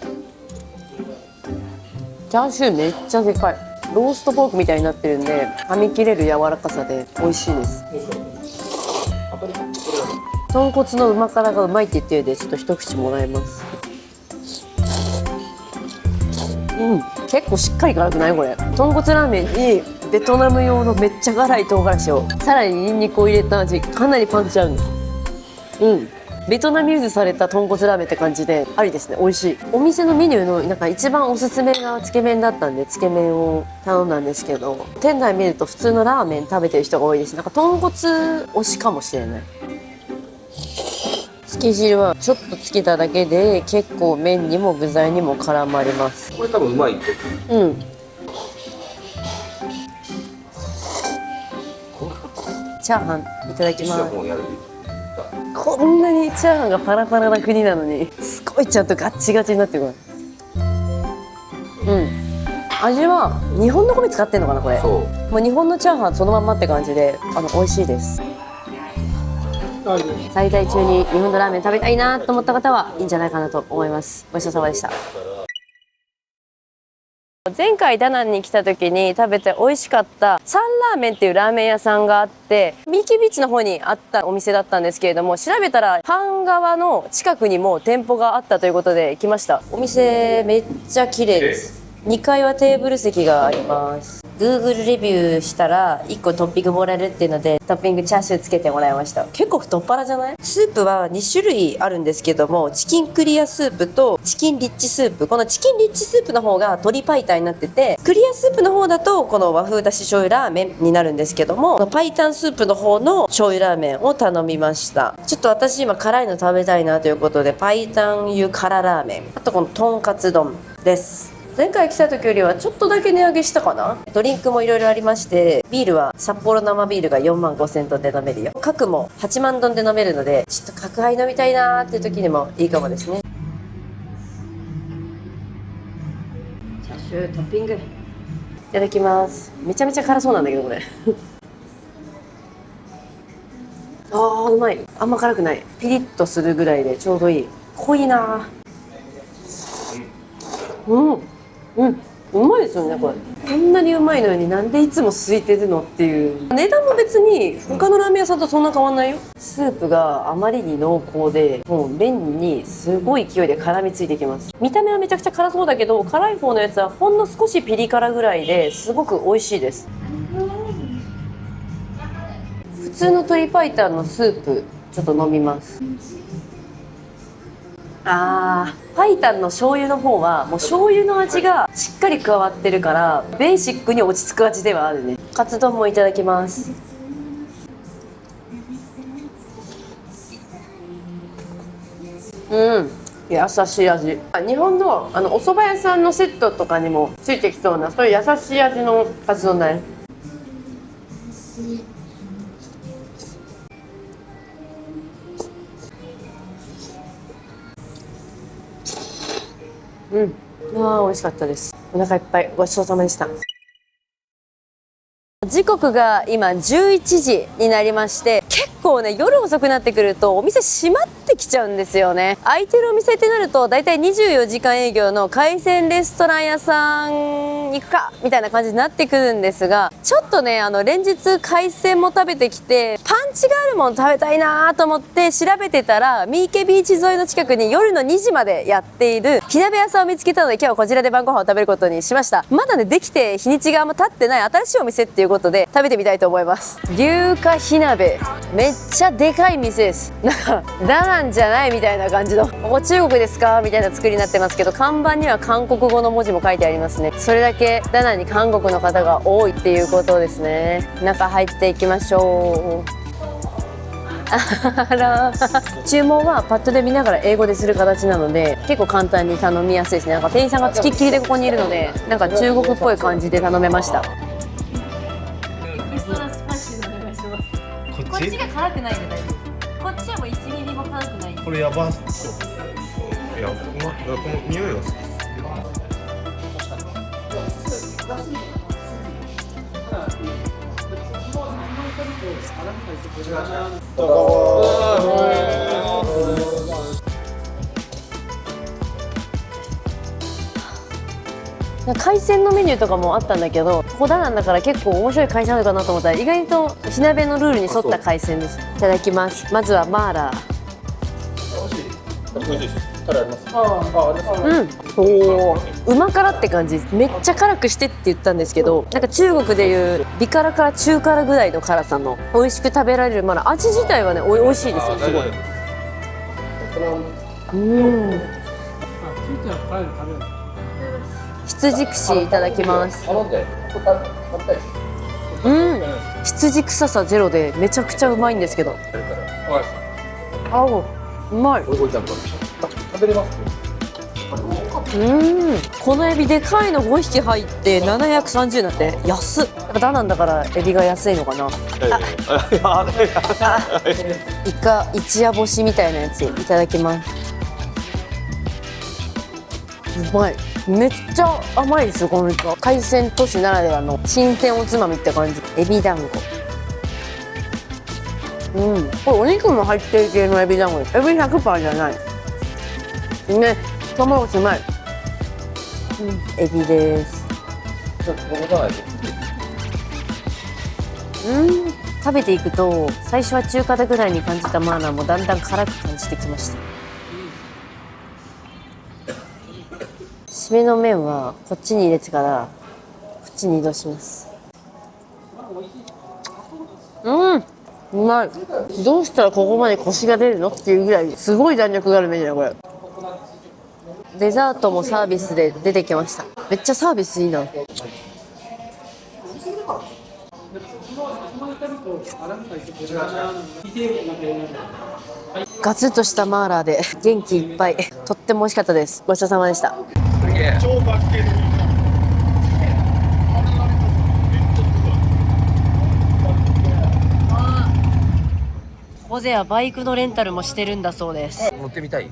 チャーシューめっちゃでかい。ローストポークみたいになってるんで噛み切れる柔らかさで美味しいです。豚骨の旨辛がうまいって言ってるんでちょっと一口もらいます。結構しっかり辛くないこれ。豚骨ラーメンにベトナム用のめっちゃ辛い唐辛子をさらにニンニクを入れた味、かなりパンチある。ベトナムユーズされた豚骨ラーメンって感じでありですね。美味しい。お店のメニューのなんか一番おすすめがつけ麺だったんでつけ麺を頼んだんですけど、店内見ると普通のラーメン食べてる人が多いです。なんか豚骨推しかもしれない。つけ汁はちょっとつけただけで結構麺にも具材にも絡まります。これ多分うまいって。チャーハンいただきます。もうやる。こんなにチャーハンがパラパラな国なのにすごいちゃんとガッチガチになってる。味は日本の米使ってんのかなこれ。もう日本のチャーハンそのまんまって感じで美味しいです。最大中に日本のラーメン食べたいなと思った方はいいんじゃないかなと思います。ごちそうさまでした。前回ダナンに来た時に食べて美味しかったサンラーメンっていうラーメン屋さんがあって、ミーキービーチの方にあったお店だったんですけれども、調べたら半川の近くにも店舗があったということで来ました。お店めっちゃ綺麗です。2階はテーブル席があります。 Google レビューしたら1個トッピングもらえるっていうのでトッピングチャーシューつけてもらいました。結構太っ腹じゃない？スープは2種類あるんですけども、チキンクリアスープとチキンリッチスープ。このチキンリッチスープの方が鶏白湯になってて、クリアスープの方だとこの和風だし醤油ラーメンになるんですけども、この白湯スープの方の醤油ラーメンを頼みました。ちょっと私今辛いの食べたいなということで白湯油辛ラーメン、あとこのとんかつ丼です。前回来た時よりはちょっとだけ値上げしたかな。ドリンクもいろいろありまして、ビールは札幌生ビールが45,000丼で飲めるよ。角も8万丼で飲めるので、ちょっと角杯飲みたいなーっていう時にもいいかもですね。チャーシュートッピングいただきます。めちゃめちゃ辛そうなんだけどこれうまい。あんま辛くない。ピリッとするぐらいでちょうどいい。濃いなうまいですよねこれ。こんなにうまいのになんでいつも空いてるのっていう。値段も別に他のラーメン屋さんとそんな変わんないよ。スープがあまりに濃厚で、もう麺にすごい勢いで絡みついてきます。見た目はめちゃくちゃ辛そうだけど、辛い方のやつはほんの少しピリ辛ぐらいですごく美味しいです。普通の鶏白湯のスープちょっと飲みます。白湯の醤油の方はもう醤油の味がしっかり加わってるからベーシックに落ち着く味ではあるね。カツ丼もいただきます。優しい味。日本のお蕎麦屋さんのセットとかにもついてきそうな、そういう優しい味のカツ丼だね。美味しかったです。お腹いっぱい。ごちそうさまでした。時刻が今11時になりまして、結構ね夜遅くなってくるとお店閉まってきちゃうんですよね。空いてるお店ってなるとだいたい24時間営業の海鮮レストラン屋さん行くかみたいな感じになってくるんですが、ちょっとね連日海鮮も食べてきてパンチがあるもの食べたいなと思って調べてたら、三池ビーチ沿いの近くに夜の2時までやっている火鍋屋さんを見つけたので、今日はこちらで晩ご飯を食べることにしました。まだねできて日にちがあんま経ってない新しいお店っていうことで食べてみたいと思います。龍華火鍋、めっちゃでかい店です。なんかダナンじゃないみたいな感じの、ここ中国ですかみたいな作りになってますけど、看板には韓国語の文字も書いてありますね。それだけダナンに韓国の方が多いっていうことですね。中入っていきましょう。注文はパッドで見ながら英語でする形なので結構簡単に頼みやすいですね。なんか店員さんがつきっきりでここにいるので、なんか中国っぽい感じで頼めました。エキストラスパイシーでお願いします。こっちが辛くないんで大丈夫です。こっちはもう1ミリも辛くない。これやばそう。いや、この匂いが好き。なんか海鮮のメニューとかもあったんだけど、ここダナンだから結構面白い会社なのかなと思ったら意外と火鍋のルールに沿った海鮮です。いただきます。まずはマーラー。おお、うま辛って感じ。めっちゃ辛くしてって言ったんですけど、なんか中国でいう微辛から中辛ぐらいの辛さの美味しく食べられるマーラー。味自体はね、美味しいですよ。すごい。羊串いただきます。羊臭さゼロでめちゃくちゃうまいんですけど。あお、うまい。食べれます？このエビでかいの5匹入って730円だって。安っ。やっぱダナンだからエビが安いのかな。イカ一夜干しみたいなやついただきます。うまい。めっちゃ甘いですよ、このイカ。海鮮都市ならではの新鮮おつまみって感じ。エビ団子。これお肉も入ってる系のエビ団子です。エビ 100% じゃないね。トウモロコシうまい。エビです。ちょっとこぼさないで。食べていくと最初は中華だぐらいに感じたマーナーもだんだん辛く感じてきました。締めの麺はこっちに入れてからこっちに移動します。うまい。どうしたらここまでコシが出るのっていうぐらいすごい弾力があるメニューだこれ。デザートもサービスで出てきました。めっちゃサービスいいな。ガツッとしたマーラーで元気いっぱい。とっても美味しかったです。ごちそうさまでした。ここではバイクのレンタルもしてるんだそうです。乗ってみたい？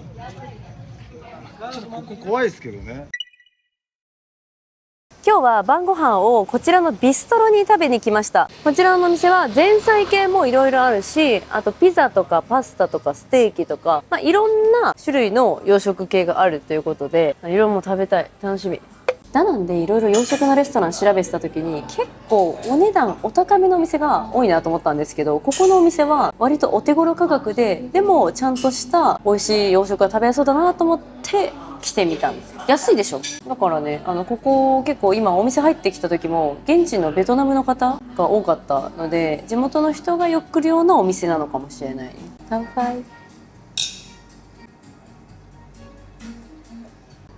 ちょっとここ怖いですけどね。今日は晩ご飯をこちらのビストロに食べに来ました。こちらのお店は前菜系もいろいろあるし、あとピザとかパスタとかステーキとか、いろんな種類の洋食系があるということで、いろいろも食べたい。楽しみ。ダナンでいろいろ洋食のレストラン調べてた時に結構お値段お高めのお店が多いなと思ったんですけど、ここのお店は割とお手頃価格で、でもちゃんとした美味しい洋食が食べやすそうだなと思って来てみたんです。安いでしょ。だからね、ここ結構今お店入ってきた時も現地のベトナムの方が多かったので、地元の人がよく来るようなお店なのかもしれない。乾杯。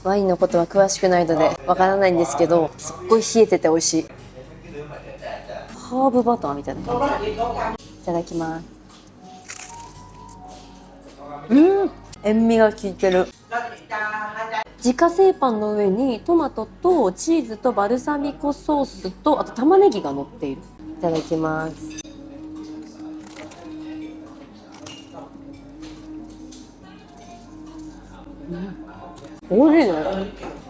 ワインのことは詳しくないのでわからないんですけど、すっごい冷えてて美味しい。ハーブバターみたいな感じ。いただきます。塩味が効いてる。自家製パンの上にトマトとチーズとバルサミコソースとあと玉ねぎが乗っている。いただきます。おいしいね。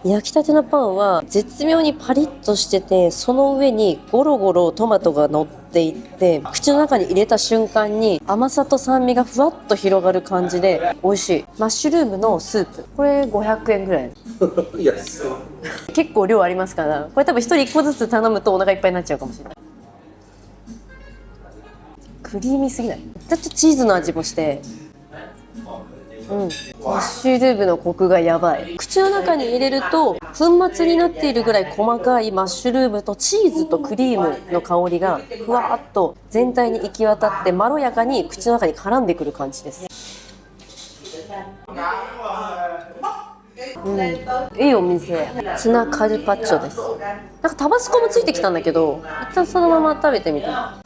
焼きたてのパンは絶妙にパリッとしてて、その上にゴロゴロトマトが乗っていって、口の中に入れた瞬間に甘さと酸味がふわっと広がる感じで美味しい。マッシュルームのスープ、これ500円ぐらい。安い。結構量ありますから、これ多分1人1個ずつ頼むとお腹いっぱいになっちゃうかもしれない。クリーミーすぎない？ちょっとチーズの味もして、マッシュルームのコクがやばい。口の中に入れると粉末になっているぐらい細かいマッシュルームとチーズとクリームの香りがふわっと全体に行き渡って、まろやかに口の中に絡んでくる感じです。いいお店。ツナカルパッチョです。なんかタバスコもついてきたんだけど、一旦そのまま食べてみた。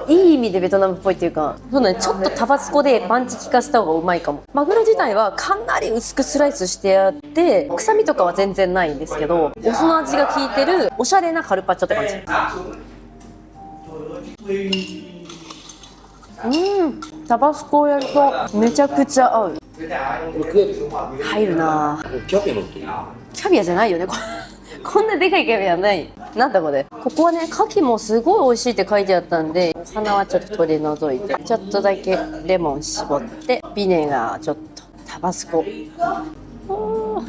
いい意味でベトナムっぽいっていうか、そうね、ちょっとタバスコでパンチ効かせた方がうまいかも。マグロ自体はかなり薄くスライスしてあって、臭みとかは全然ないんですけど、お酢の味が効いてるおしゃれなカルパッチョって感じ。タバスコをやるとめちゃくちゃ合う。入るな。キャビア乗ってる。キャビアじゃないよね。こんなでかいキャビアない。なんだこれ。ここはね、牡蠣もすごい美味しいって書いてあったんで、お花はちょっと取り除いて、ちょっとだけレモン絞って、ビネガーちょっと、タバスコ。おー、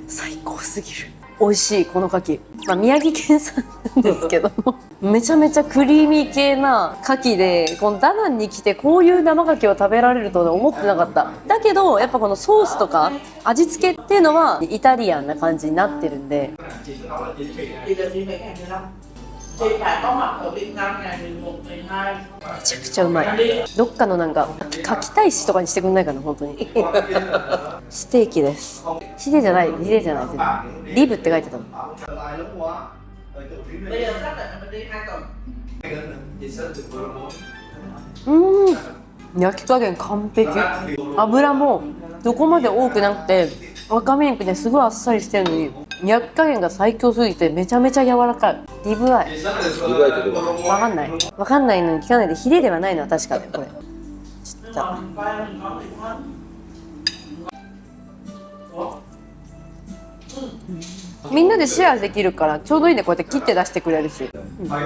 最高すぎる。美味しいこの牡蠣、宮城県産なんですけどもめちゃめちゃクリーミー系な牡蠣で、このダナンに来てこういう生牡蠣を食べられるとは思ってなかった。だけどやっぱこのソースとか味付けっていうのはイタリアンな感じになってるんで、めちゃくちゃうまい。どっかのなんか牡蠣大使とかにしてくんないかな、本当にステーキです。ヒレじゃない、ヒレじゃない、リブって書いてたの。焼き加減完璧。油もどこまで多くなくて、赤身肉ですごいあっさりしてるのに焼き加減が最強すぎてめちゃめちゃ柔らかい。リブアイ。リブアイってどこ？わかんない。わかんないのに聞かないで。ヒレではないのは確かで、これ。ちょっと。みんなでシェアできるからちょうどいいね。こうやって切って出してくれるし、一品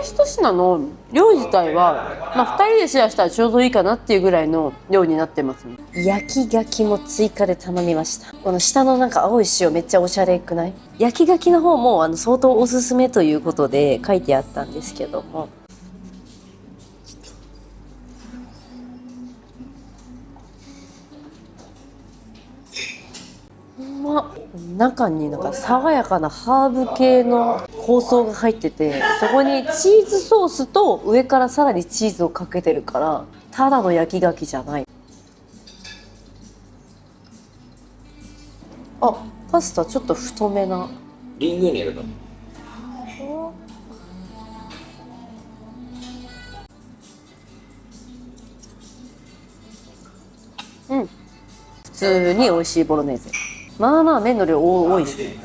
一品の量自体は、2人でシェアしたらちょうどいいかなっていうぐらいの量になってますね。焼き牡蠣も追加で頼みました。この下のなんか青い塩めっちゃおしゃれくない？焼き牡蠣の方も相当おすすめということで書いてあったんですけども、中になんか爽やかなハーブ系の香草が入ってて、そこにチーズソースと上からさらにチーズをかけてるから、ただの焼き牡蠣じゃない。あ、パスタちょっと太めな。リングイネやるか。普通に美味しいボロネーゼ。まあまあ麺の量多いですね。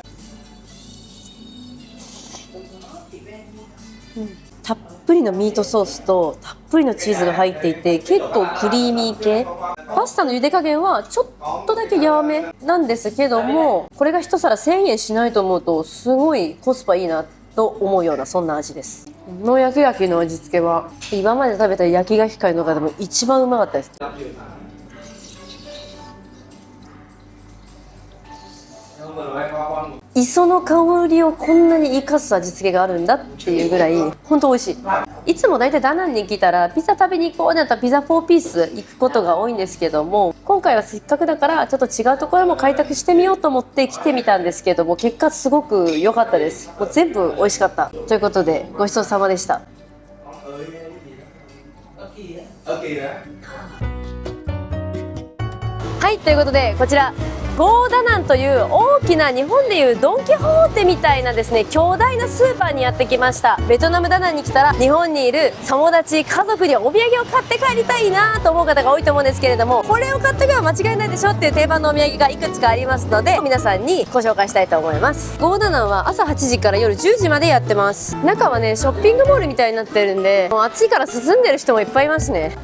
たっぷりのミートソースとたっぷりのチーズが入っていて、結構クリーミー系。パスタの茹で加減はちょっとだけやわめなんですけども、これが一皿1000円しないと思うとすごいコスパいいなと思うような、そんな味です。この焼き牡蠣の味付けは今まで食べた焼き牡蠣界の中でも一番うまかったです。磯の香りをこんなに生かす味付けがあるんだっていうぐらい本当美味しい。いつも大体ダナンに来たらピザ食べに行こうだったらピザ4ピース行くことが多いんですけども、今回はせっかくだからちょっと違うところも開拓してみようと思って来てみたんですけども、結果すごく良かったです。もう全部美味しかったということで、ごちそうさまでした。はい、ということでこちらゴーダナンという大きな日本でいうドン・キホーテみたいなですね、巨大なスーパーにやってきました。ベトナムダナンに来たら日本にいる友達家族にお土産を買って帰りたいなと思う方が多いと思うんですけれども、これを買ってけば間違いないでしょっていう定番のお土産がいくつかありますので、皆さんにご紹介したいと思います。ゴーダナンは朝8時から夜10時までやってます。中はねショッピングモールみたいになってるんで、もう暑いから涼んでる人もいっぱいいますね。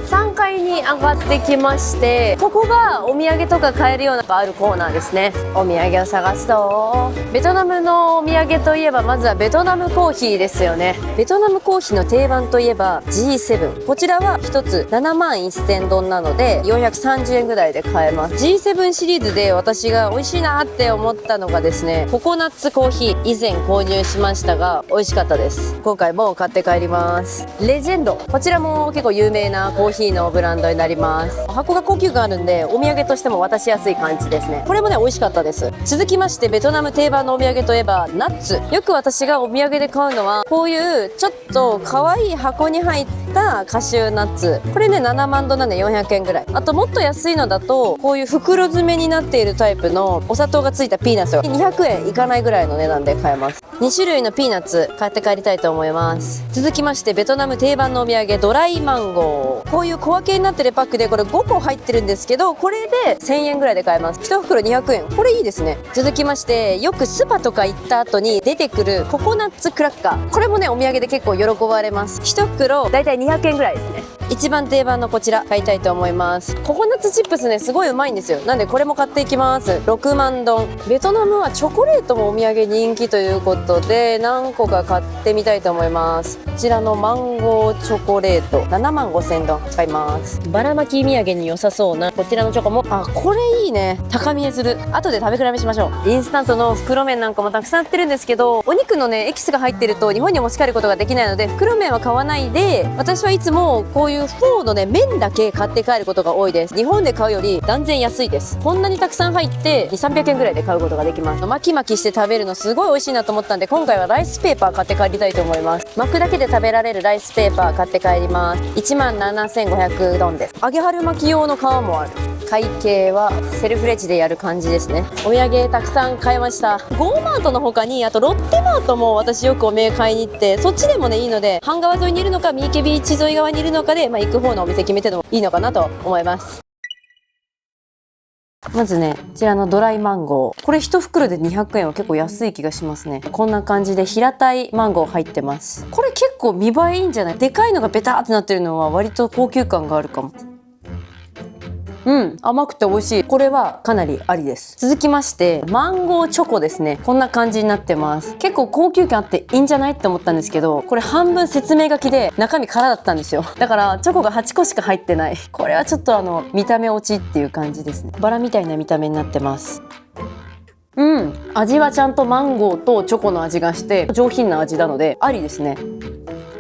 3階に上がってきまして、ここがお土産とか買えるようなのがあるコーナーですね。お土産を探すと、ベトナムのお土産といえばまずはベトナムコーヒーですよね。ベトナムコーヒーの定番といえば G7。 こちらは1つ7万1000ドンなので430円ぐらいで買えます。 G7 シリーズで私が美味しいなって思ったのがですね、ココナッツコーヒー。以前購入しましたが美味しかったです。今回も買って帰ります。レジェンド、こちらも結構有名なコーヒーのブランドになります。箱が高級感あるんでお土産としても渡しやすい感じですね。これもね美味しかったです。続きましてベトナム定番のお土産といえばナッツ。よく私がお土産で買うのはこういうちょっと可愛い箱に入ったカシューナッツ。これね7万ドなんで400円ぐらい。あともっと安いのだとこういう袋詰めになっているタイプのお砂糖がついたピーナッツが200円いかないぐらいの値段で買えます。2種類のピーナッツ買って帰りたいと思います。続きましてベトナム定番のお土産ドライマンゴー。こういう小分けにななってるパックでこれ5個入ってるんですけど、これで1000円ぐらいで買えます。1袋200円、これいいですね。続きまして、よくスパとか行った後に出てくるココナッツクラッカー、これもねお土産で結構喜ばれます。1袋だいたい200円ぐらいですね。一番定番のこちら買いたいと思います。ココナッツチップスねすごいうまいんですよ。なんでこれも買っていきます。6万ドン。ベトナムはチョコレートもお土産人気ということで何個か買ってみたいと思います。こちらのマンゴーチョコレート7万5000ドン買います。ばらまき土産に良さそうなこちらのチョコも、これいいね。高見えする。後で食べ比べしましょう。インスタントの袋麺なんかもたくさん売ってるんですけど、お肉のねエキスが入ってると日本に持ち帰ることができないので袋麺は買わないで、私はいつもこういうフォーのね麺だけ買って帰ることが多いです。日本で買うより断然安いです。こんなにたくさん入って2、300円ぐらいで買うことができます。巻き巻きして食べるのすごい美味しいなと思ったんで、今回はライスペーパー買って帰りたいと思います。巻くだけで食べられるライスペーパー買って帰ります。1万7500ドンです。揚げ春巻き用の皮もある。会計はセルフレジでやる感じですね。お土産たくさん買いました。ゴーマートの他にあとロッテマートも私よくお土産買いに行って、そっちでもねいいので、半川沿いにいるのか三池ビーチ沿い側にいるのかで、行く方のお店決めてもいいのかなと思います。まずね、こちらのドライマンゴー、これ1袋で200円は結構安い気がしますね。こんな感じで平たいマンゴー入ってます。これ結構見栄えいいんじゃない？でかいのがベターってなってるのは割と高級感があるかも。甘くて美味しい。これはかなりありです。続きましてマンゴーチョコですね。こんな感じになってます。結構高級感あっていいんじゃないって思ったんですけど、これ半分説明書きで中身空だったんですよ。だからチョコが8個しか入ってない。これはちょっと見た目落ちっていう感じですね。バラみたいな見た目になってます。味はちゃんとマンゴーとチョコの味がして上品な味なのでありですね。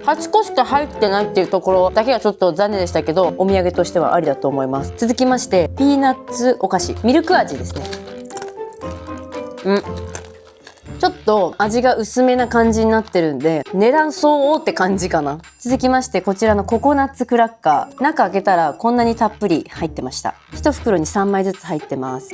8個しか入ってないっていうところだけがちょっと残念でしたけど、お土産としてはありだと思います。続きましてピーナッツお菓子、ミルク味ですね。ちょっと味が薄めな感じになってるんで値段相応って感じかな。続きましてこちらのココナッツクラッカー、中開けたらこんなにたっぷり入ってました。1袋に3枚ずつ入ってます。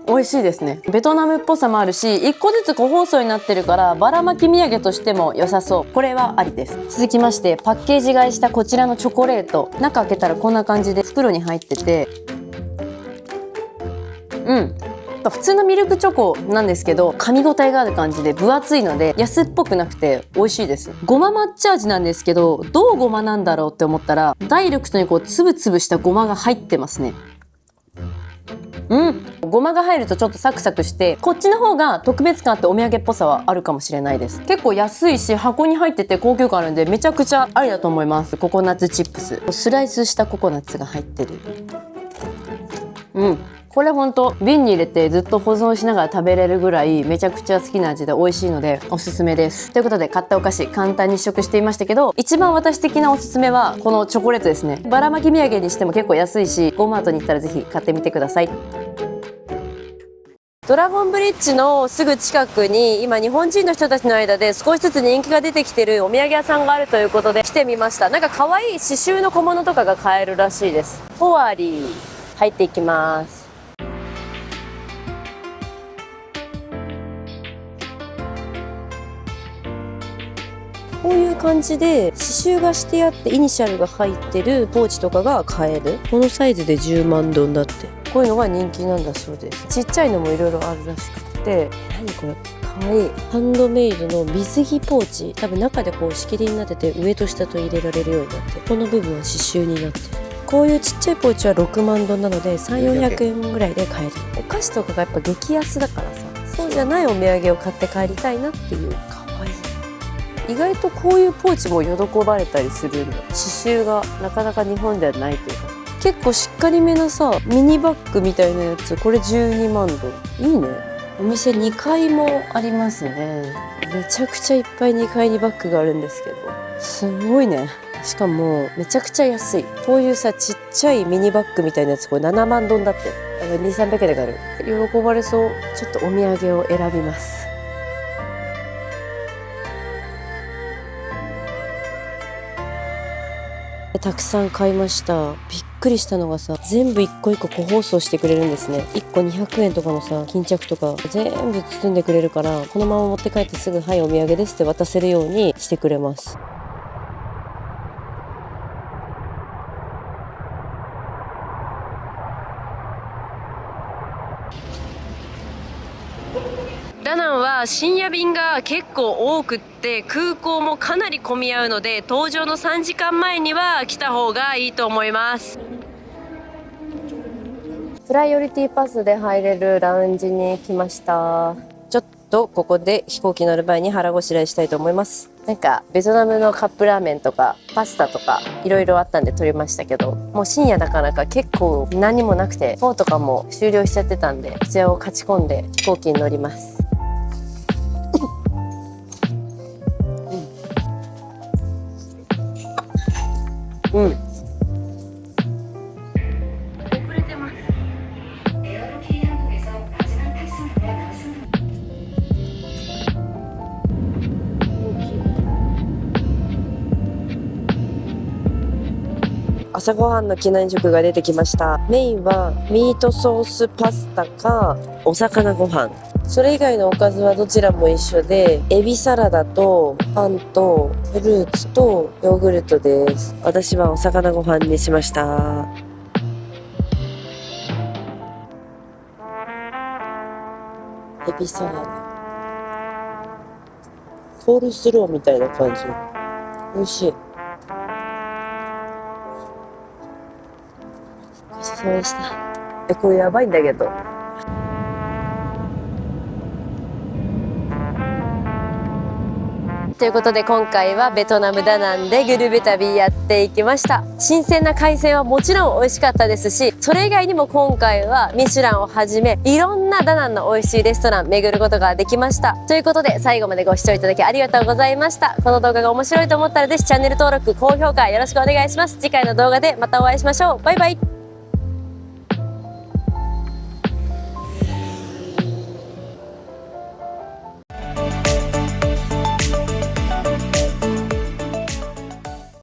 美味しいですね。ベトナムっぽさもあるし、1個ずつ個包装になってるからばらまき土産としても良さそう。これはありです。続きましてパッケージ買いしたこちらのチョコレート、中開けたらこんな感じで袋に入ってて、普通のミルクチョコなんですけど噛み応えがある感じで分厚いので安っぽくなくて美味しいです。ごま抹茶味なんですけど、どうごまなんだろうって思ったらダイレクトにこうつぶつぶしたごまが入ってますね。ごまが入るとちょっとサクサクして、こっちの方が特別感あってお土産っぽさはあるかもしれないです。結構安いし箱に入ってて高級感あるんでめちゃくちゃありだと思います。ココナッツチップス、スライスしたココナッツが入ってる。これほんと瓶に入れてずっと保存しながら食べれるぐらいめちゃくちゃ好きな味で美味しいのでおすすめです。ということで買ったお菓子簡単に試食していましたけど、一番私的なおすすめはこのチョコレートですね。ばらまき土産にしても結構安いし、ゴーマートに行ったらぜひ買ってみてください。ドラゴンブリッジのすぐ近くに今日本人の人たちの間で少しずつ人気が出てきてるお土産屋さんがあるということで来てみました。なんか可愛い刺繍の小物とかが買えるらしいです。フォアリー入っていきます。こういう感じで刺繍がしてあってイニシャルが入ってるポーチとかが買える。このサイズで10万ドンだって。こういうのが人気なんだそうです。ちっちゃいのもいろいろあるらしくて、何これかわいい。ハンドメイドの水着ポーチ、多分中でこう仕切りになってて上と下と入れられるようになって、この部分は刺繍になってる。こういうちっちゃいポーチは6万ドンなので3、400円ぐらいで買える。お菓子とかがやっぱ激安だからさ、そうじゃないお土産を買って帰りたいなっていう。かわいい。意外とこういうポーチも喜ばれたりするんだ。刺繍がなかなか日本ではないというか、結構しっかりめなさミニバッグみたいなやつ、これ12万ドン。いいね。お店2階もありますね。めちゃくちゃいっぱい2階にバッグがあるんですけど、すごいね。しかもめちゃくちゃ安い。こういうさちっちゃいミニバッグみたいなやつ、これ7万ドンだって。2、300円で買える。喜ばれそう。ちょっとお土産を選びます。たくさん買いました。びっくりしたのがさ、全部一個一個個包装してくれるんですね。1個200円とかのさ巾着とか全部包んでくれるから、このまま持って帰ってすぐはいお土産ですって渡せるようにしてくれます。ダナンは深夜便が結構多くって空港もかなり混み合うので搭乗の3時間前には来た方がいいと思います。プライオリティパスで入れるラウンジに来ました。ちょっとここで飛行機乗る前に腹ごしらえしたいと思います。なんかベトナムのカップラーメンとかパスタとかいろいろあったんで取りましたけど、もう深夜だからか結構何もなくてフォーとかも終了しちゃってたんで、こちらを勝ち込んで飛行機に乗ります。うん。朝ごはんの機内食が出てきました。メインはミートソースパスタかお魚ご飯。それ以外のおかずはどちらも一緒で、エビサラダとパンとフルーツとヨーグルトです。私はお魚ご飯にしました。エビサラダ。コールスローみたいな感じ。美味しい。ごちそうさまでした。これやばいんだけど。ということで今回はベトナムダナンでグルメ旅やっていきました。新鮮な海鮮はもちろん美味しかったですし、それ以外にも今回はミシュランをはじめいろんなダナンの美味しいレストラン巡ることができました。ということで最後までご視聴いただきありがとうございました。この動画が面白いと思ったらぜひチャンネル登録高評価よろしくお願いします。次回の動画でまたお会いしましょう。バイバイ。